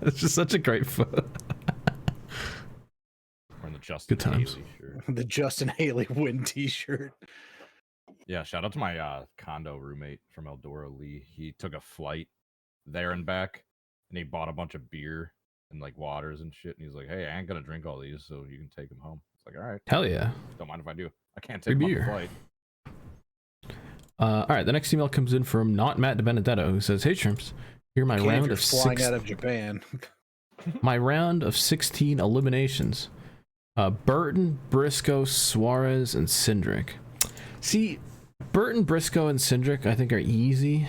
It's just such a great photo. Wearing the Justin Good times. Haley shirt. the Justin Haley win T-shirt. Yeah, shout out to my condo roommate from Eldora, Lee. He took a flight there and back, and he bought a bunch of beer and like waters and shit. And he's like, "Hey, I ain't gonna drink all these, so you can take them home." It's like, all right, Hell yeah. don't mind if I do. I can't Free take them on the beer. flight. All right, the next email comes in from not Matt DiBenedetto, who says, "Hey Shrimps, here my Can't if round you're of flying 6 out of Japan. my round of 16 eliminations. Burton, Briscoe, Suarez, and Cindric. See, Burton, Briscoe, and Cindric I think are easy.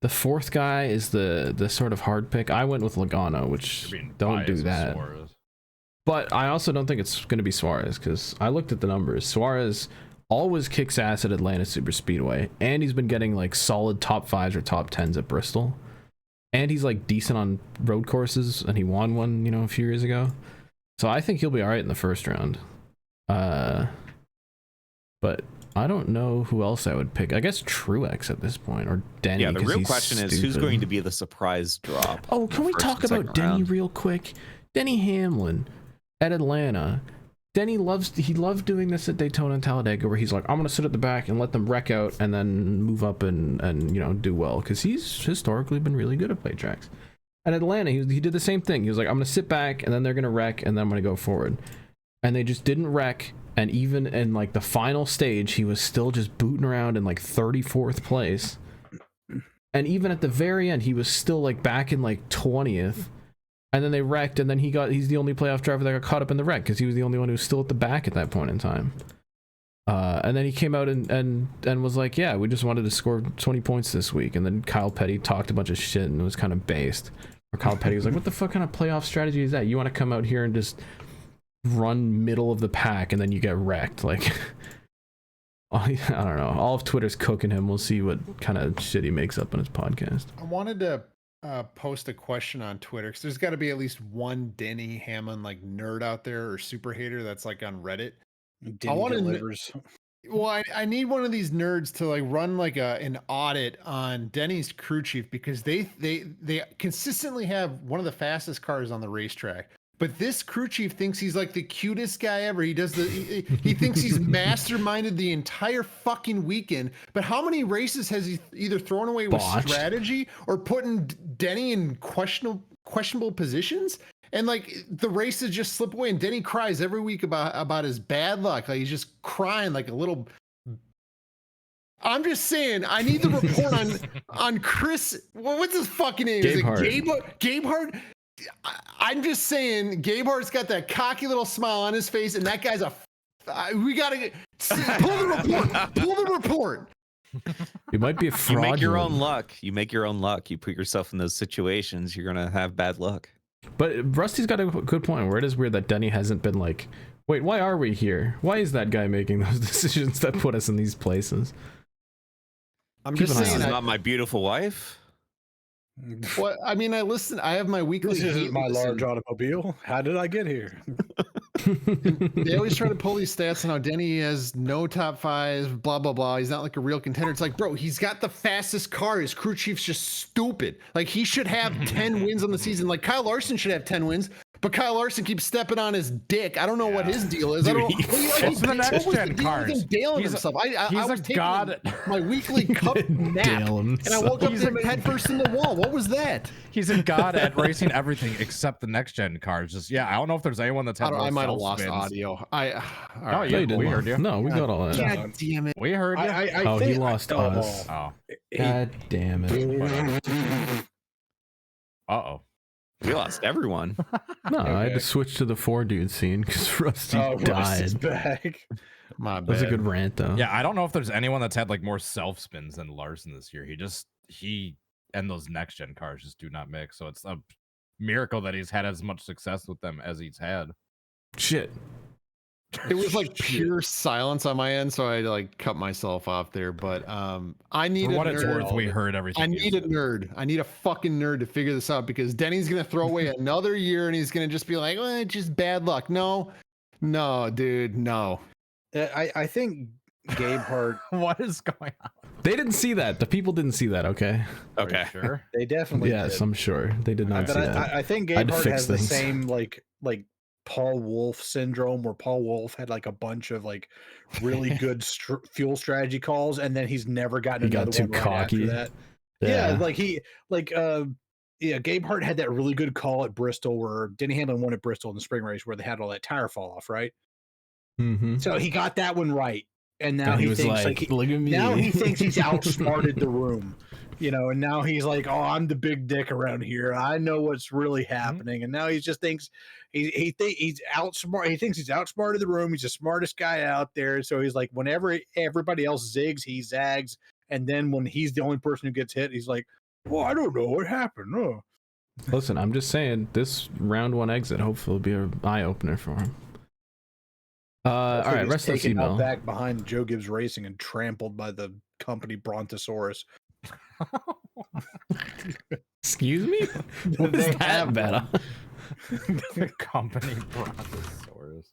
The fourth guy is the sort of hard pick. I went with Logano, which You're being don't biased do with that. Suarez. But I also don't think it's going to be Suarez because I looked at the numbers. Suarez always kicks ass at Atlanta Super Speedway, and he's been getting like solid top 5s or top 10s at Bristol, and he's like decent on road courses, and he won one, you know, a few years ago. So I think he'll be all right in the first round. But I don't know who else I would pick. I guess Truex at this point, or Denny. Yeah, the real question is who's going to be the surprise drop. Oh, can we talk about Denny real quick? Denny Hamlin at Atlanta. Denny loved doing this at Daytona and Talladega, where he's like, I'm gonna sit at the back and let them wreck out and then move up and you know, do well, because he's historically been really good at plate tracks. At Atlanta, he did the same thing. He was like, I'm gonna sit back and then they're gonna wreck and then I'm gonna go forward. And they just didn't wreck, and even in like the final stage, he was still just booting around in like 34th place. And even at the very end, he was still like back in like 20th. And then they wrecked, and then he's the only playoff driver that got caught up in the wreck, because he was the only one who was still at the back at that point in time. And then he came out and was like, yeah, we just wanted to score 20 points this week. And then Kyle Petty talked a bunch of shit and was kind of based. Or Kyle Petty was like, what the fuck kind of playoff strategy is that? You want to come out here and just run middle of the pack and then you get wrecked? Like, I don't know. All of Twitter's cooking him. We'll see what kind of shit he makes up on his podcast. I wanted to post a question on Twitter, because there's got to be at least one Denny Hamlin like nerd out there or super hater that's like on Reddit. Denny delivers. Well, I need one of these nerds to like run like an audit on Denny's crew chief, because they consistently have one of the fastest cars on the racetrack. But this crew chief thinks he's like the cutest guy ever. He thinks he's masterminded the entire fucking weekend. But how many races has he either thrown away with strategy or putting Denny in questionable positions? And like the races just slip away, and Denny cries every week about his bad luck. Like he's just crying like a little. I'm just saying, I need the report on Chris. What's his fucking name? Is it Gabe Hart? I'm just saying, Gabe Hart's got that cocky little smile on his face, and that guy's we gotta pull the report. Pull the report. You might be a fraud. You make your own luck. You make your own luck. You put yourself in those situations, you're gonna have bad luck. But Rusty's got a good point, where it is weird that Denny hasn't been like, wait, why are we here? Why is that guy making those decisions that put us in these places? I'm just saying, this is not my beautiful wife. What I mean, I have my weekly. This isn't my large automobile. How did I get here? They always try to pull these stats on how Denny has no top 5s, blah blah blah. He's not like a real contender. It's like, bro, he's got the fastest car. His crew chief's just stupid. Like he should have 10 wins on the season. Like Kyle Larson should have 10 wins. But Kyle Larson keeps stepping on his dick. I don't know what his deal is. Dude, I don't know. It's the next gen cars. He's himself. I was taking god. my weekly cup nap, and I woke up there head first in the wall. What was that? He's a god at racing everything except the next gen cars. Just I don't know if there's anyone that's had. I might have lost audio. We heard you. No, we got all that. God damn it. We heard you. I think he lost us. Oh. God damn it. Uh-oh. We lost everyone. No, I had to switch to the 4 dude scene because Rusty died. Rusty's back. My bad. That was a good rant, though. Yeah, I don't know if there's anyone that's had like more self spins than Larson this year. He and those next gen cars just do not mix. So it's a miracle that he's had as much success with them as he's had. Shit. It was like pure silence on my end, so I like cut myself off there. But I need For what a it's nerd. worth, we heard everything. I need a nerd. I need a fucking nerd to figure this out, because Denny's gonna throw away another year and he's gonna just be like, it's just bad luck. No, dude, no. I think Gabe Hart. What is going on? They didn't see that. The people didn't see that, okay? Okay. Sure. They definitely Yes, did. I'm sure. They did not But see that. I think I had Gabe to Hart fix has the things. same like Paul Wolf syndrome, where Paul Wolf had like a bunch of like really good fuel strategy calls, and then he's never gotten He got another too one right cocky. after that. Yeah, Gabe Hart had that really good call at Bristol, where Denny Hamlin won at Bristol in the spring race, where they had all that tire fall off, right? Mm-hmm. So he got that one right, and now And he was thinks like, look at me. now he thinks he's outsmarted the room, and now he's like, oh, I'm the big dick around here. I know what's really happening, and now he just thinks he's outsmart. He thinks he's outsmarted the room. He's the smartest guy out there. So he's like, whenever everybody else zigs, he zags, and then when he's the only person who gets hit, he's like, well, I don't know what happened. Oh. Listen, I'm just saying, this round 1 exit hopefully will be an eye opener for him. All right, He's rest of this taken out email. back behind Joe Gibbs Racing and trampled by the company Brontosaurus. Excuse me? What is They that have about? Company Brontosaurus.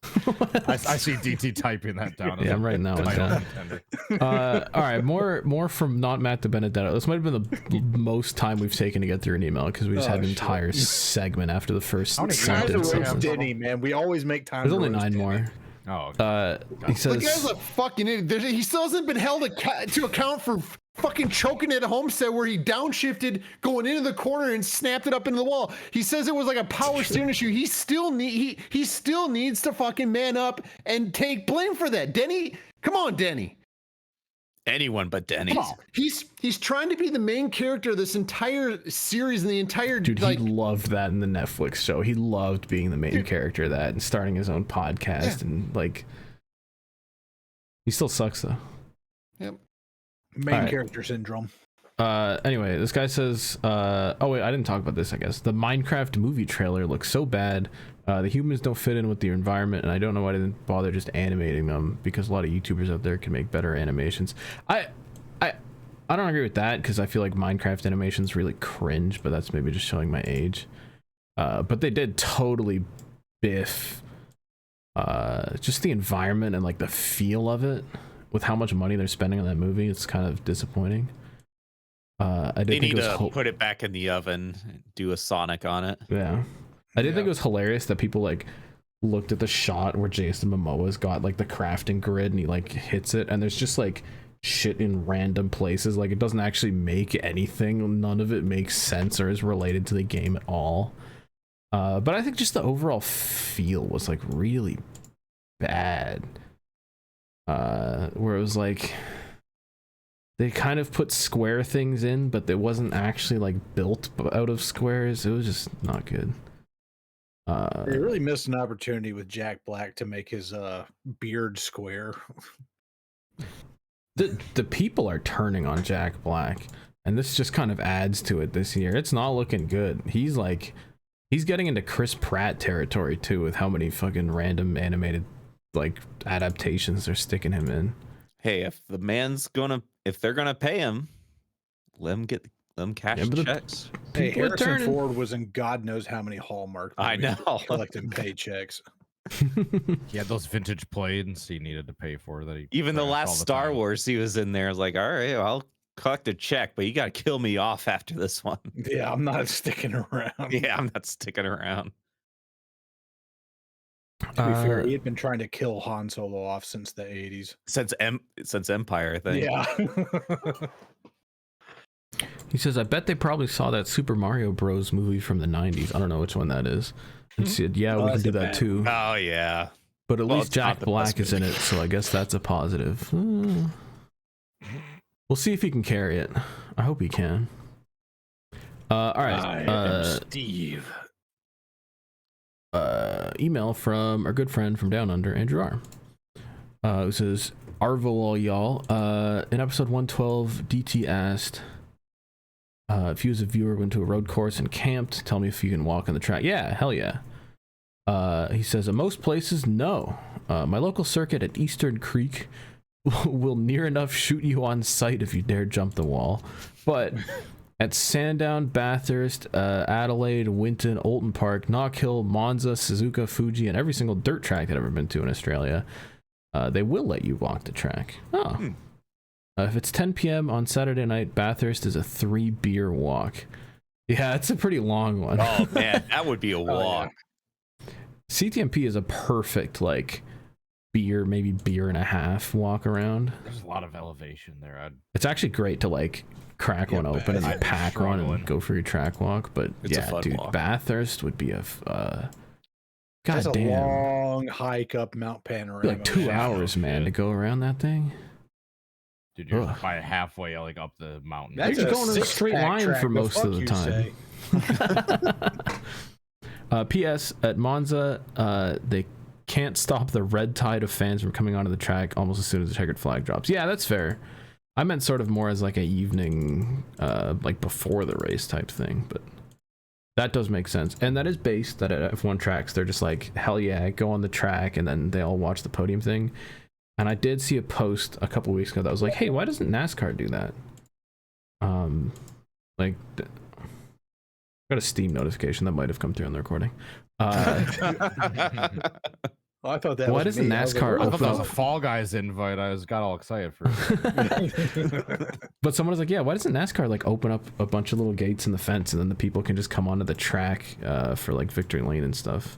I see DT typing that down. as Yeah, a I'm writing that one title down. contender. All right, more from not Matt DiBenedetto. This might have been the most time we've taken to get through an email because we just had an shit. entire segment after the first How many Trying to sentence. emails do we roast have? Denny, man. We always make time. There's to only roast 9 Denny. more. Oh, okay. He The guy's says, a fucking idiot. He still hasn't been held to account for fucking choking at Homestead where he downshifted going into the corner and snapped it up into the wall. He says it was like a power steering issue. He still needs to fucking man up and take blame for that. Denny, come on, Denny. Anyone but Denny. Come on. He's trying to be the main character of this entire series and the entire dude, like he loved that in the Netflix show. He loved being the main character of that and starting his own podcast and like. He still sucks though. Yep. Main All right. character syndrome. Anyway, this guy says, oh wait, I didn't talk about this, I guess. The Minecraft movie trailer looks so bad. The humans don't fit in with the environment, and I don't know why they didn't bother just animating them, because a lot of YouTubers out there can make better animations. I don't agree with that, because I feel like Minecraft animations really cringe, but that's maybe just showing my age. But they did totally biff just the environment and like the feel of it with how much money they're spending on that movie. It's kind of disappointing. I did They think need it was to put it back in the oven, do a Sonic on it. yeah. I did think it was hilarious that people like looked at the shot where Jason Momoa's got like the crafting grid and he like hits it and there's just like shit in random places. Like it doesn't actually make anything. None of it makes sense or is related to the game at all. But I think just the overall feel was like really bad. Where it was like they kind of put square things in, but it wasn't actually like built out of squares. It was just not good. They really missed an opportunity with Jack Black to make his beard square. The people are turning on Jack Black, and this just kind of adds to it this year. It's not looking good. He's getting into Chris Pratt territory too with how many fucking random animated like adaptations they're sticking him in. Hey, if they're gonna pay him, let them cash Yeah, but the the- checks. Hey, People are Harrison turning. Ford was in God knows how many Hallmark I movies know. collecting paychecks. He had those vintage planes he needed to pay for that he Even the crashed all last Star time. Wars, he was in there. I was like, all right, I'll collect a check, but you got to kill me off after this one. Yeah, I'm not sticking around. Yeah, I'm not sticking around. To be fair, he had been trying to kill Han Solo off since the 80s. Since Empire, I think. Yeah. He says, I bet they probably saw that Super Mario Bros. Movie from the 90s. I don't know which one that is. And said, yeah, Oh, we can that's do a that bad too. Oh yeah. But at Well, least it's not Jack the Black best is in it, so I guess that's a positive. We'll see if he can carry it. I hope he can. All right. Steve. Email from our good friend from Down Under, Andrew R. Who says, Arvo all y'all. In episode 112, DT asked if you as a viewer went to a road course and camped, tell me if you can walk on the track. Yeah, hell yeah. He says, at most places, no. My local circuit at Eastern Creek will near enough shoot you on sight if you dare jump the wall. But at Sandown, Bathurst, Adelaide, Winton, Oulton Park, Knockhill, Monza, Suzuka, Fuji, and every single dirt track that I've ever been to in Australia, they will let you walk the track. Oh. If it's 10 p.m. on Saturday night, Bathurst is a 3-beer walk. Yeah, it's a pretty long one. Oh man, that would be a walk. CTMP is a perfect like maybe beer and a half walk around. There's a lot of elevation there. It's actually great to like crack one open and then I'd pack one struggle. and go for your track walk. But It's a yeah, fun dude, walk. Bathurst would be a That's a goddamn long hike up Mount Panorama. like 2 hours, man, to go around that thing. Dude, you're Ugh. by halfway like up the mountain. That's You're a going in a 6-pack straight line track, for the most of fuck the you time. say. P.S. At Monza, they can't stop the red tide of fans from coming onto the track almost as soon as the checkered flag drops. Yeah, that's fair. I meant sort of more as like a evening, like before the race type thing. But That does make sense, and that is based at F1 tracks. They're just like, hell yeah, go on the track, and then they all watch the podium thing. And I did see a post a couple weeks ago that was like, hey, why doesn't NASCAR do that? Like, got a Steam notification that might have come through on the recording. I thought that. Why was doesn't me. I was NASCAR like, I thought that was a open up? Fall Guys invite. I got all excited for it. But someone was like, yeah, why doesn't NASCAR like open up a bunch of little gates in the fence, and then the people can just come onto the track for like victory lane and stuff?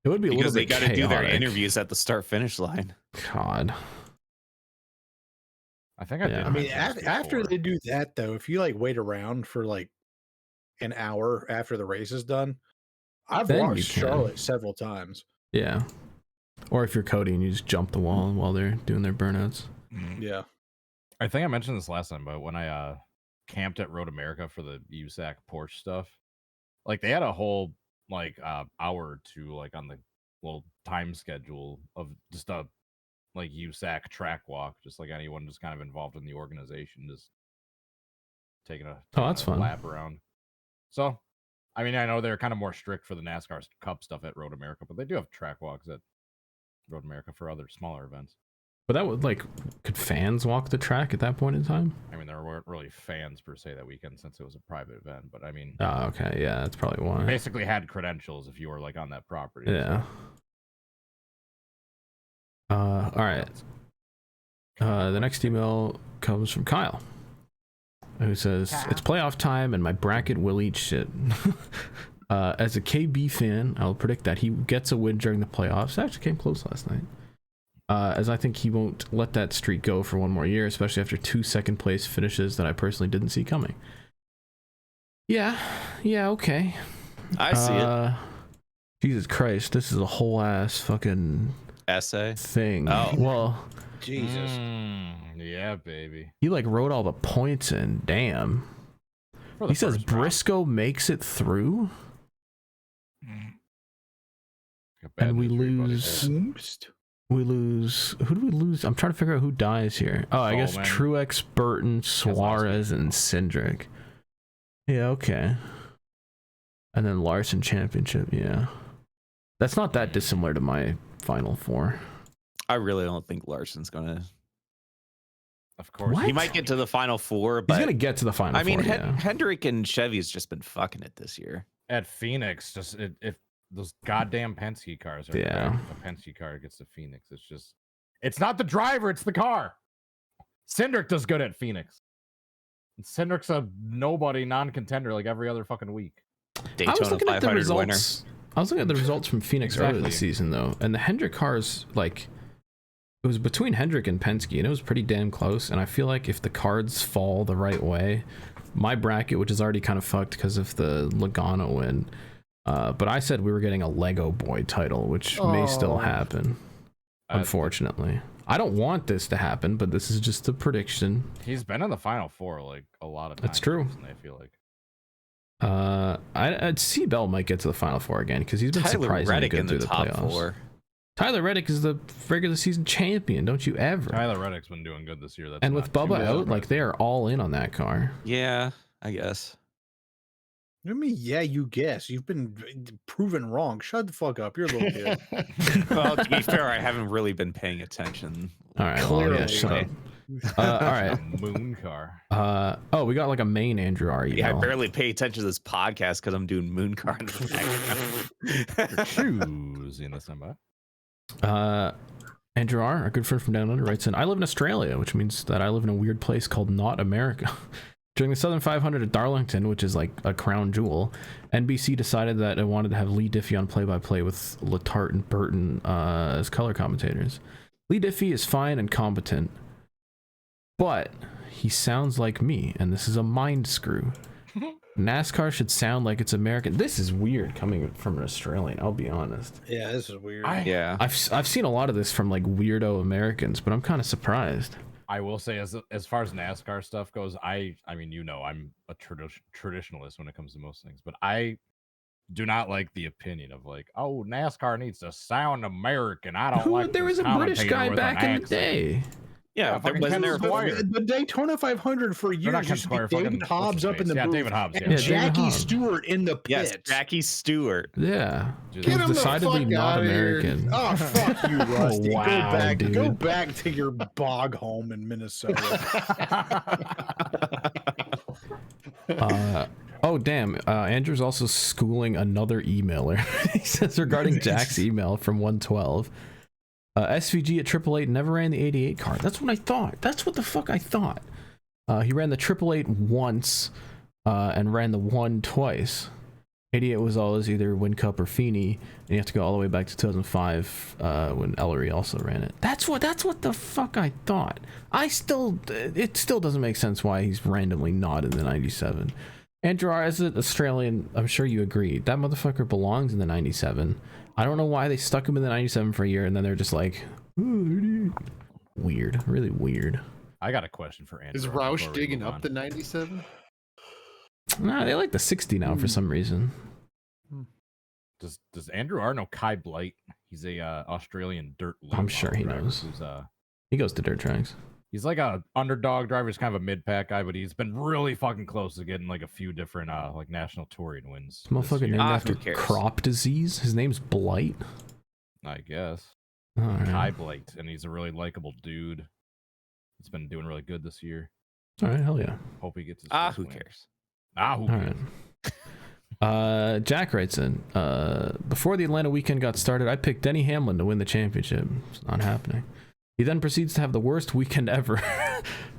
It would be a Because little they bit got to do their chaotic. interviews at the start-finish line. God. I think I Yeah. did. I mean, mention this after before. they do that, though, if you like wait around for like an hour after the race is done, I've Then you watched can. Charlotte several times. Yeah. Or if you're Cody and you just jump the wall while they're doing their burnouts. Yeah. I think I mentioned this last time, but when I camped at Road America for the USAC Porsche stuff, like they had a whole like hour or two like on the little time schedule of just a like USAC track walk, just like anyone just kind of involved in the organization, just taking a that's fun. lap around. So, I mean, I know they're kind of more strict for the NASCAR Cup stuff at Road America, but they do have track walks at Road America for other smaller events. But that would like, could fans walk the track at that point in time? I mean, there weren't really fans per se that weekend since it was a private event, but I mean, Oh, okay. Yeah, that's probably you why. basically had credentials if you were like on that property. Yeah. All right. The next email comes from Kyle, who says, it's playoff time and my bracket will eat shit. As a KB fan, I'll predict that he gets a win during the playoffs. It actually came close last night. As I think he won't let that streak go for one more year, especially after 2 second place finishes that I personally didn't see coming. Yeah, okay. I see it. Jesus Christ, this is a whole ass fucking Essay. thing. Oh. Well, Jesus. Yeah, baby. he like wrote all the points in. Damn. For the He says first round. Briscoe makes it through, Got bad and we news for you, buddy. lose. Oops. We lose. Who do we lose? I'm trying to figure out who dies here. Oh, I guess Coleman. Truex, Burton, Suarez, and Cindric. Yeah, okay. And then Larson championship. Yeah, that's not that dissimilar to my final four. I really don't think Larson's gonna. Of course. What? He might get to the final four, but He's gonna get to the final. I mean, four, yeah. Hendrick and Chevy's just been fucking it this year. At Phoenix, just if those goddamn Penske cars are Yeah. back, if a Penske car gets to Phoenix, it's not the driver, it's the car. Cindric does good at Phoenix. And Cindric's a nobody, non-contender like every other fucking week. I was Daytona looking at the 500 winner. results. I was looking at the results from Phoenix earlier this Exactly. season, though, and the Hendrick cars, like, it was between Hendrick and Penske, and it was pretty damn close. And I feel like if the cards fall the right way, my bracket, which is already kind of fucked because of the Logano win, but I said we were getting a Lego Boy title, which may still Oh. happen, unfortunately. I don't want this to happen, but this is just a prediction. He's been in the Final Four like a lot of times. That's true. recently, I feel like. I'd see Bell might get to the Final Four again because he's been Tyler surprisingly Reddick good in through the the top playoffs. four. Tyler Reddick is the regular season champion, don't you ever? Tyler Reddick's been doing good this year. That's And with not too Bubba out, surprising. like they are all in on that car. Yeah, I guess. I mean, yeah, you guess. You've been proven wrong. Shut the fuck up. You're a little kid. Well, to be fair, I haven't really been paying attention. All right, well, yeah, Clearly. shut up. All right. Moon car. Oh, we got like a main Andrew R email. Yeah, I barely pay attention to this podcast because I'm doing Moon Car in the background. Shoes in the summer. Andrew R, a good friend from down under, writes in, I live in Australia, which means that I live in a weird place called Not America. During the Southern 500 at Darlington, which is like a crown jewel, NBC decided that it wanted to have Lee Diffie on play-by-play with Letarte and Burton as color commentators. Lee Diffie is fine and competent, but he sounds like me, and this is a mind screw. NASCAR should sound like it's American. This is weird coming from an Australian, I'll be honest. Yeah, this is weird. Yeah. I've seen a lot of this from like weirdo Americans, but I'm kind of surprised. I will say, as far as NASCAR stuff goes, I mean, you know, I'm a traditionalist when it comes to most things, but I do not like the opinion of like, oh, NASCAR needs to sound American. I don't like. There was this a British commentator guy with back an in the accent." day. Yeah, there fucking wasn't Ken there a Squire. The Daytona 500 for They're not years Ken used to be Squire, David fucking- Hobbs what's up his in the face? Yeah, booth David Hobbs, and yeah. Yeah, David Jackie Hobbs. Stewart in the Yes, pits. Jackie Stewart. Yeah. Dude, He Get was him the decidedly fuck not outta here. American. Oh fuck you, Rusty! Wow, Go dude. back to your bog home in Minnesota. Oh damn! Andrew's also schooling another emailer. He says regarding Jack's email from 112. SVG at 888 never ran the 88 card. That's what I thought. That's what the fuck I thought. He ran the 888 once and ran the 1 twice. 88 was always either Win Cup or Feeney, and you have to go all the way back to 2005 when Ellery also ran it. That's what the fuck I thought. It still doesn't make sense why he's randomly not in the 97. Andrew R, as an Australian, I'm sure you agree that motherfucker belongs in the 97. I don't know why they stuck him in the 97 for a year and then they're just like, "Ooh, weird, really weird." I got a question for Andrew. Is before Roush we digging move up on. the 97? Nah, they like the 60 now for some reason. Does Andrew R know Kai Blight? He's a Australian dirt. I'm late sure model he driver knows. Who's, He goes to dirt tracks. he's like a underdog driver. He's kind of a mid pack guy, but he's been really fucking close to getting like a few different like national touring wins. This motherfucker named Ah, after who cares? crop disease. His name's Blight. I guess. All right. Kai Blight, and he's a really likable dude. He's been doing really good this year. All right, hell yeah. Hope he gets his. Ah, first who win. cares? Ah, who All cares? right. Jack writes in, before the Atlanta weekend got started, I picked Denny Hamlin to win the championship. It's not happening. He then proceeds to have the worst weekend ever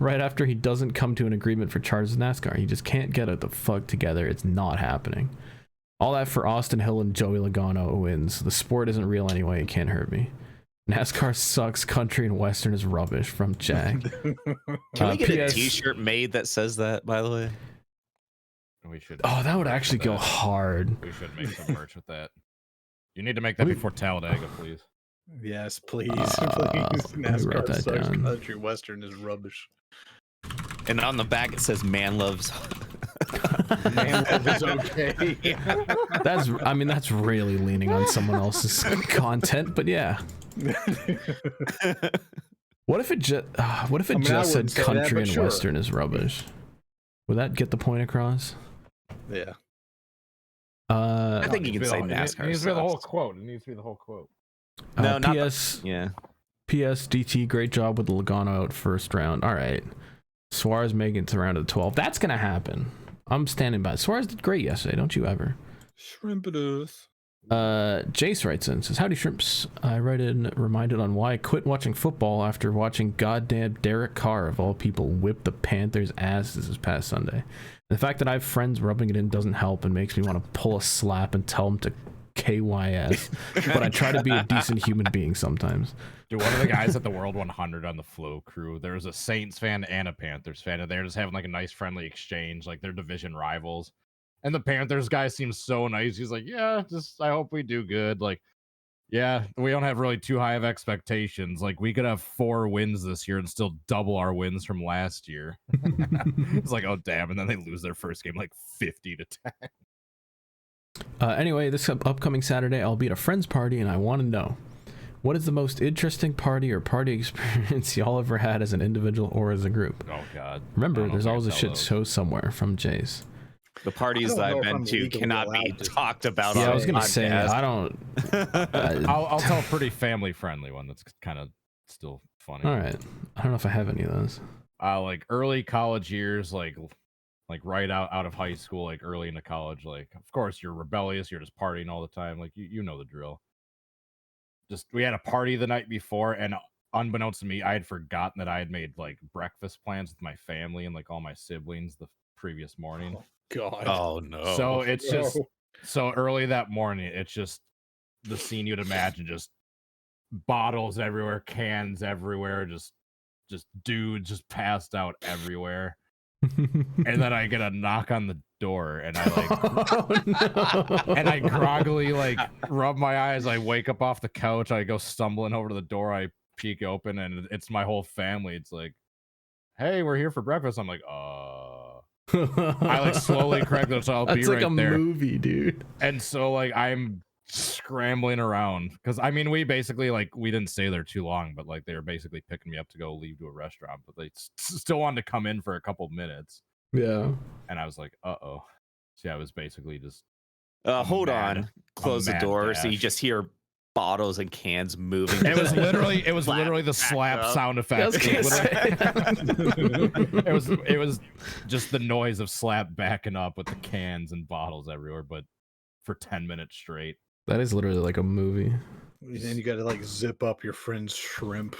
right after he doesn't come to an agreement for charges in NASCAR. He just can't get it the fuck together. It's not happening. All that for Austin Hill and Joey Logano wins. The sport isn't real anyway. It can't hurt me. NASCAR sucks. Country and Western is rubbish. From Jack. Can we get a PS T-shirt made that says that? By the way, We should. Oh, that would merch actually with go that. hard. We should make some merch with that. You need to make that before Talladega, please. Yes, please, let me write NASCAR that sucks. down. Country Western is rubbish. and on the back it says "Man loves." Man love is okay. That's really leaning on someone else's content, but yeah. What if it just I said wouldn't say that, country but and sure. Western is rubbish? Would that get the point across? Yeah. Uh, I think you can say It NASCAR needs to be the whole sucks. quote. It needs to be the whole quote. No, not PS Yeah. PS DT, great job with the Logano out first round. All right, Suarez making it to round of the 12. That's gonna happen. I'm standing by. Suarez did great yesterday. Don't you ever? Shrimpidus. Jace writes in, says, howdy shrimps. I write in reminded on why I quit watching football after watching goddamn Derek Carr of all people whip the Panthers' asses this past Sunday. The fact that I have friends rubbing it in doesn't help and makes me want to pull a slap and tell them to KYS, but I try to be a decent human being sometimes. Dude, one of the guys at the World 100 on the Flow crew, there was a Saints fan and a Panthers fan, and they're just having like a nice friendly exchange, like they're division rivals. And the Panthers guy seems so nice. He's like, yeah, just I hope we do good. Like, yeah, we don't have really too high of expectations. Like, we could have 4 wins this year and still double our wins from last year. It's like, oh damn, and then they lose their first game like 50-10. Anyway, this upcoming Saturday, I'll be at a friend's party, and I want to know, what is the most interesting party or party experience y'all ever had as an individual or as a group? Oh god. Remember, I don't know there's if I always a can shit tell those. show somewhere from Jace. The parties that I've been to cannot be talked about. Yeah, on I was gonna say, podcast. I don't. I'll tell a pretty family friendly one that's kind of still funny. All right, I don't know if I have any of those. Like early college years, like right out of high school, like early into college, like of course you're rebellious, you're just partying all the time, like you know the drill. Just we had a party the night before, and unbeknownst to me, I had forgotten that I had made like breakfast plans with my family and like all my siblings the previous morning. God. Oh no! So it's just so early that morning, it's just the scene you'd imagine, just bottles everywhere, cans everywhere, just dudes just passed out everywhere. And then I get a knock on the door, and I like Oh, no. and I groggily like rub my eyes. I wake up off the couch. I go stumbling over to the door. I peek open, and it's my whole family. It's like, hey, we're here for breakfast. I'm like, I like slowly crack this. I'll That's be like right a there. movie, dude. And so like I'm scrambling around because I mean we basically like we didn't stay there too long, but like they were basically picking me up to go leave to a restaurant, but they still wanted to come in for a couple minutes. Yeah. And I was like, uh-oh. So yeah, I was basically just Hold on. Close the mad door so you dash. just hear bottles and cans moving. It was literally Slap the slap up. sound I was effect. gonna It was just the noise of slap backing up with the cans and bottles everywhere, but for 10 minutes straight. That is literally like a movie. Then you got to like zip up your friend's shrimp.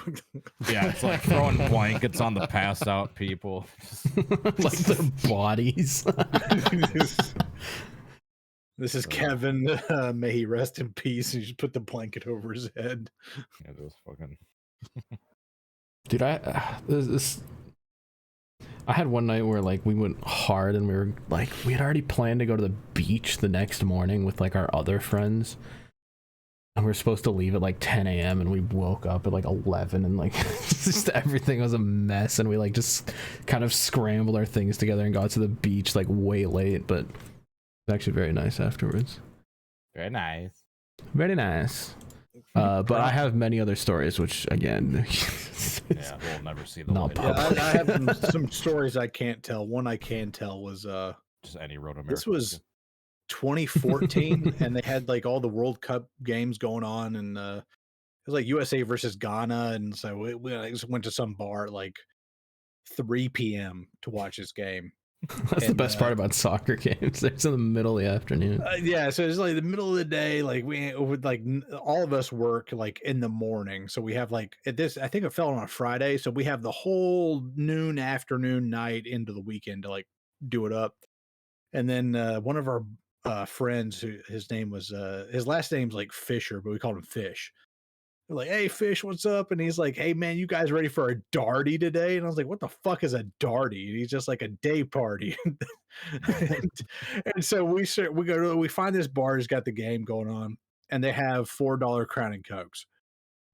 Yeah, it's like throwing blankets on the passed out people. Like their bodies. This is Kevin. May he rest in peace. And you just put the blanket over his head. Yeah, those fucking. Dude, I had one night where like we went hard and we were like we had already planned to go to the beach the next morning with like our other friends. And we were supposed to leave at like 10 a.m. and we woke up at like 11 and like just everything was a mess and we like just kind of scrambled our things together and got to the beach like way late, but it's actually very nice afterwards. Very nice. Very nice. But I have many other stories, which again, Yeah, we'll never see the Not light. public. I have some stories I can't tell. One I can tell was Just any road America. this was 2014 and they had like all the World Cup games going on and it was like USA versus Ghana, and so we just went to some bar at like 3 p.m. to watch this game. That's the best part about soccer games. It's in the middle of the afternoon. Yeah, so it's like the middle of the day. Like we would like all of us work like in the morning, so we have like at this. I think it fell on a Friday, so we have the whole noon, afternoon, night into the weekend to like do it up. And then one of our friends, who his name was his last name's like Fisher, but we called him Fish. We're like, hey Fish, what's up? And he's like, hey man, you guys ready for a darty today? And I was like, what the fuck is a darty? And he's just like, a day party. and so we find this bar has got the game going on, and they have $4 Crown and Cokes.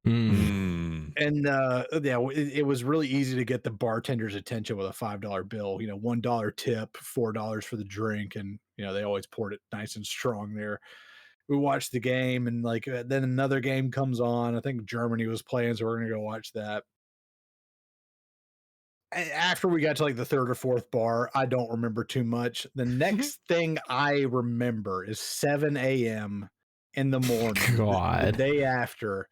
And yeah, it was really easy to get the bartender's attention with a $5 bill. You know, $1 tip, $4 for the drink, and you know they always poured it nice and strong there. We watched the game, and like then another game comes on. I think Germany was playing, so we're gonna go watch that. After we got to like the third or fourth bar, I don't remember too much. The next thing I remember is 7 a.m. in the morning, the day after.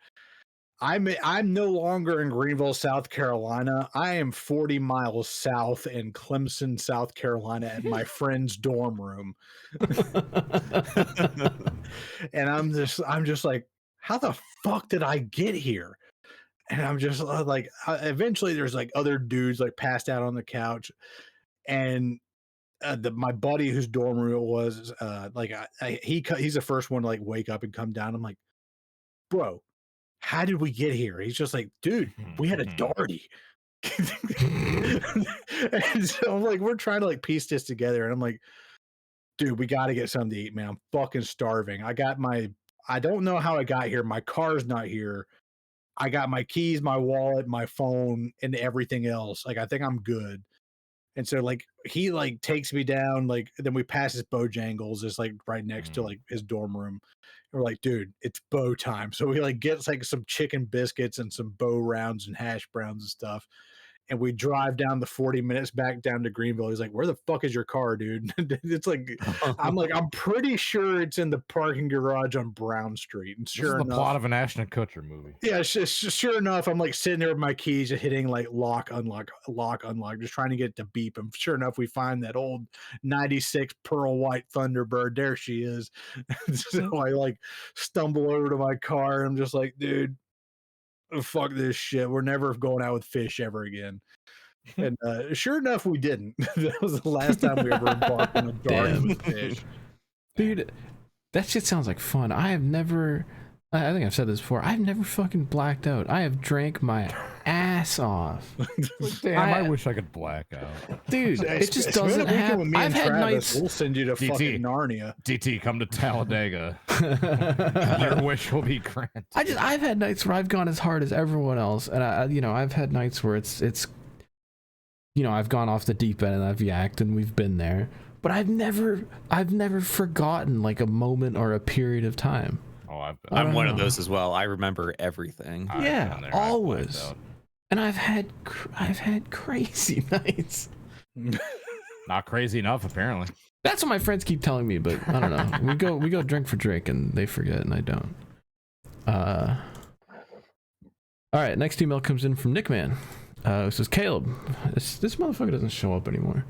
I'm no longer in Greenville, South Carolina. I am 40 miles south in Clemson, South Carolina, at my friend's dorm room. And I'm just like, how the fuck did I get here? And I'm just like, eventually there's like other dudes like passed out on the couch, and my buddy whose dorm room it was, like he's the first one to like wake up and come down. I'm like, bro, how did we get here? He's just like, dude, we had a darty. And so I'm like, we're trying to like piece this together, and I'm like, dude, we got to get something to eat, man. I'm fucking starving. I don't know how I got here. My car's not here. I got my keys, my wallet, my phone, and everything else. Like, I think I'm good. And so like he like takes me down, like then we pass his Bojangles, is like right next to like his dorm room. And we're like, dude, it's bow time. So we like get like some chicken biscuits and some bow rounds and hash browns and stuff. And we drive down the 40 minutes back down to Greenville. He's like, where the fuck is your car, dude? It's like, I'm pretty sure it's in the parking garage on Brown Street. And sure this is the enough, plot of an Ashton Kutcher movie. yeah, it's just, sure enough, I'm like sitting there with my keys, just hitting like lock, unlock, just trying to get it to beep. And sure enough, we find that old 96 pearl white Thunderbird. There she is. So I like stumble over to my car, and I'm just like, dude, fuck this shit. We're never going out with Fish ever again. And sure enough, we didn't. That was the last time we ever embarked on a dark with Fish. Dude, that shit sounds like fun. I think I've said this before. I've never fucking blacked out. I have drank my ass off. Damn, I wish I could black out. Dude, it just doesn't happen. I've had nights. We'll send you to DT. fucking Narnia. DT, come to Talladega. Your wish will be granted. I've had nights where I've gone as hard as everyone else, and I've had nights where it's I've gone off the deep end and I've yacked, and we've been there. But I've never forgotten like a moment or a period of time. Oh, I've been. I I'm don't one of know. those as well. I remember everything. I've Yeah, been there, I've always. blacked out. And I've had crazy nights. Not crazy enough, apparently. That's what my friends keep telling me, but I don't know. We go drink for drink, and they forget, and I don't. All right, next email comes in from Nickman. It says, Caleb, this motherfucker doesn't show up ananymore.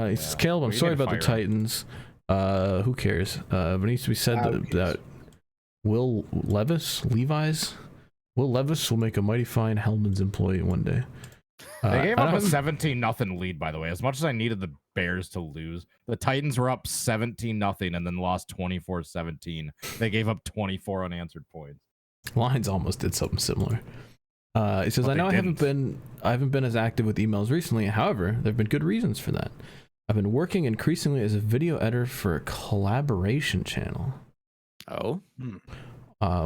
He says, Caleb, I'm We sorry need to about the fire Titans. Who cares? But it needs to be said that Will Levis will make a mighty fine Hellman's employee one day. They gave I up a don't- 17-0 lead, by the way. As much as I needed the Bears to lose, the Titans were up 17-0 and then lost 24-17. They gave up 24 unanswered points. Lions almost did something similar. He says, But I know they I haven't been as active with emails recently. However, there have been good reasons for that. I've been working increasingly as a video editor for a collaboration channel. Oh,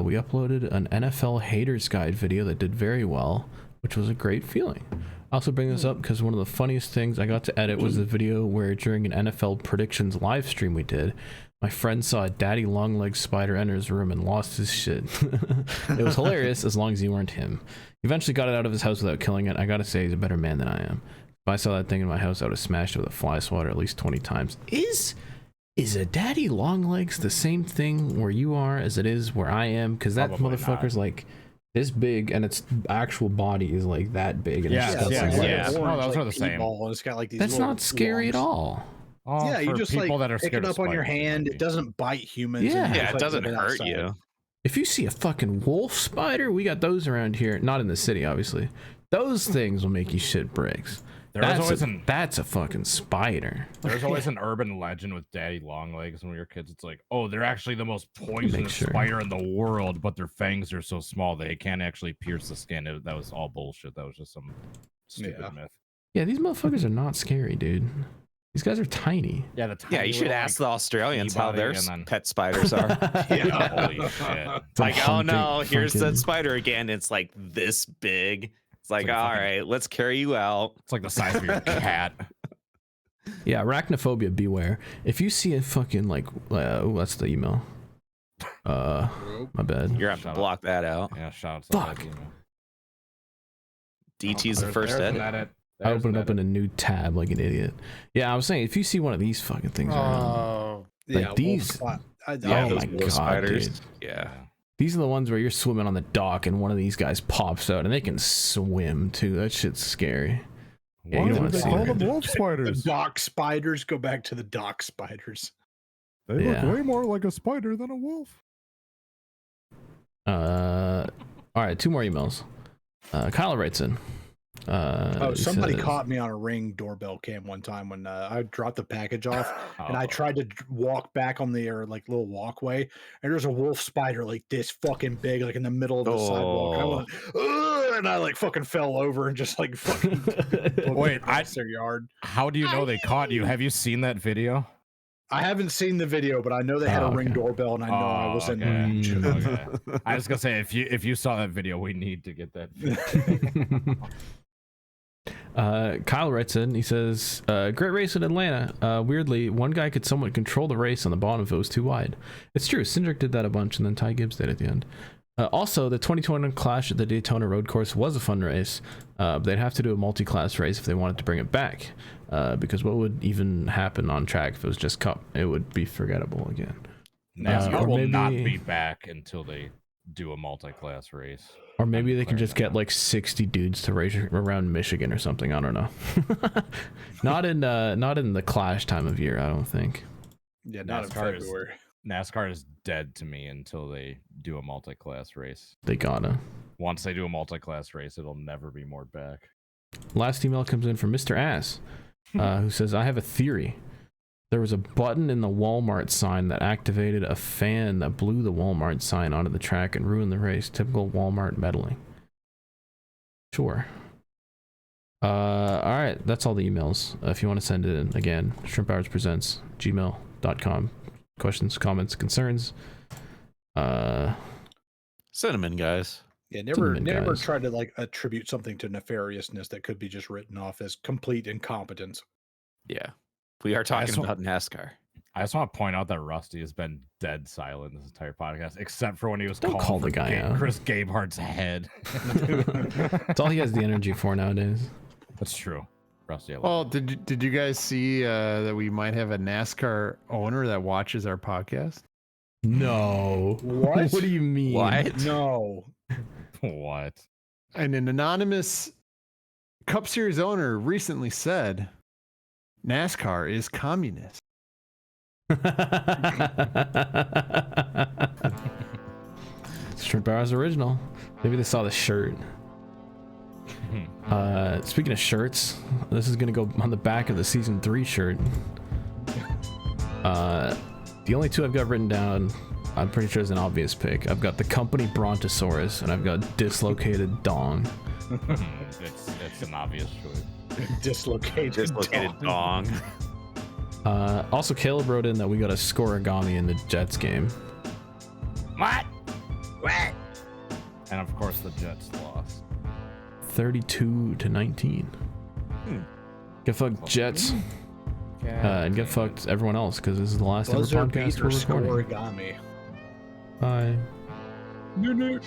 We uploaded an NFL haters guide video that did very well, which was a great feeling. I also bring this up because one of the funniest things I got to edit was the video where during an NFL predictions live stream we did, my friend saw a daddy long-legged spider enter his room and lost his shit. It was hilarious as long as you weren't him. He eventually got it out of his house without killing it. I gotta say, he's a better man than I am. If I saw that thing in my house, I would have smashed it with a fly swatter at least 20 times. Is a daddy long legs the same thing where you are as it is where I am? Because that Probably motherfucker's not. like this big, and its actual body is like that big. And Yes, it's just yes, like, yes. Orange, No, those are the like, same. Ball, and it's got like these That's little not scary at lungs. all. Oh, Yeah, you for just people like that are pick scared it of up on your spiders, it hand. might It be. doesn't bite humans. Yeah. and yeah, just, it like, doesn't live hurt outside. you. If you see a fucking wolf spider, we got those around here. Not in the city, obviously. Those things will make you shit bricks. That's a fucking spider. There's always an urban legend with daddy long legs when we were kids. It's like, oh, they're actually the most poisonous sure. spider in the world, but their fangs are so small they can't actually pierce the skin. That was all bullshit. That was just some stupid myth. Yeah, these motherfuckers are not scary, dude. These guys are tiny. Yeah, the Yeah, tiny you should little, ask the Australians how Peabody their and then- pet spiders are. Holy shit. It's Like, oh no, hunting- here's fucking- that spider again. It's like this big. It's like, like a all fucking- right, let's carry you out. It's like the size of your cat. Yeah, arachnophobia, beware. If you see a fucking like, oh, that's the email. My bad. You're gonna have to Shut up. block that out. Yeah, shout out to Fuck. that email. DT's the first there's an edit. edit. I There's opened an up in edit. a new tab like an idiot. Yeah, I was saying, if you see one of these fucking things around, Oh, Like wolf these- spot. Oh those my wolf God, spiders. dude. Yeah. these are the ones where you're swimming on the dock and one of these guys pops out and they can swim too. That shit's scary. Yeah, Why you do wanna they see call that. them wolf The spiders? dock spiders. Go back to the dock spiders. They Yeah. look way more like a spider than a wolf. All right, 2 more emails. Kyle writes in. He Somebody says- caught me on a Ring doorbell cam one time when I dropped the package off, and I tried to walk back on the like little walkway, and there's a wolf spider like this fucking big, like in the middle of the sidewalk. And I went, "Ugh," and I like fucking fell over and just like fucking Wait, across their yard. How do you know they caught you? Have you seen that video? I haven't seen the video, but I know they had Oh, a Ring okay. doorbell, and I know I was in okay. range. Okay. I was gonna say if you saw that video, we need to get that video. Kyle writes in. He says, "Great race in Atlanta. Weirdly, one guy could somewhat control the race on the bottom if it was too wide. It's true. Cindric did that a bunch, and then Ty Gibbs did at the end. Also, the 2021 Clash at the Daytona Road Course was a fun race. They'd have to do a multi-class race if they wanted to bring it back, because what would even happen on track if it was just Cup? It would be forgettable again. NASCAR or will not maybe- be back until they do a multi-class race. Or maybe they can declaring just that get now. like 60 dudes to race around Michigan or something. I don't know. not in the Clash time of year. I don't think. Yeah, not in NASCAR is- February. NASCAR is dead to me until they do a multi-class race. They gotta. Once they do a multi-class race, it'll never be more back. Last email comes in from Mr. Ass, who says, "I have a theory. There was a button in the Walmart sign that activated a fan that blew the Walmart sign onto the track and ruined the race. Typical Walmart meddling." Sure. All right, that's all the emails. If you want to send it in, again, ShrimpHoursPresents, gmail.com. Questions, comments, concerns. Cinnamon guys. Yeah, never Cinnamon guys. try to like attribute something to nefariousness that could be just written off as complete incompetence. Yeah. We are talking just about NASCAR. I just want to point out that Rusty has been dead silent this entire podcast, except for when he was Don't calling call for the guy out. Chris Gabehart's head. That's all he has the energy for nowadays. That's true. Rusty, I love Well, did you guys see that we might have a NASCAR owner that watches our podcast? No. What? What do you mean? What? No. you. What? And an anonymous Cup Series owner recently said NASCAR is communist. Shrimp Hours original. Maybe they saw the shirt. Speaking of shirts, this is gonna go on the back of the season 3 shirt. The only two I've got written down, I'm pretty sure is an obvious pick. I've got the company Brontosaurus and I've got dislocated dong. It's an obvious choice. Dislocated dong. Also, Caleb wrote in that we got a scoregami in the Jets game. What? And of course the Jets lost. 32-19. Get fucked, Jets. And get fucked everyone else, because this is the last ever Buzzer podcast beater we're recording. scoregami. Bye. Noo-noo.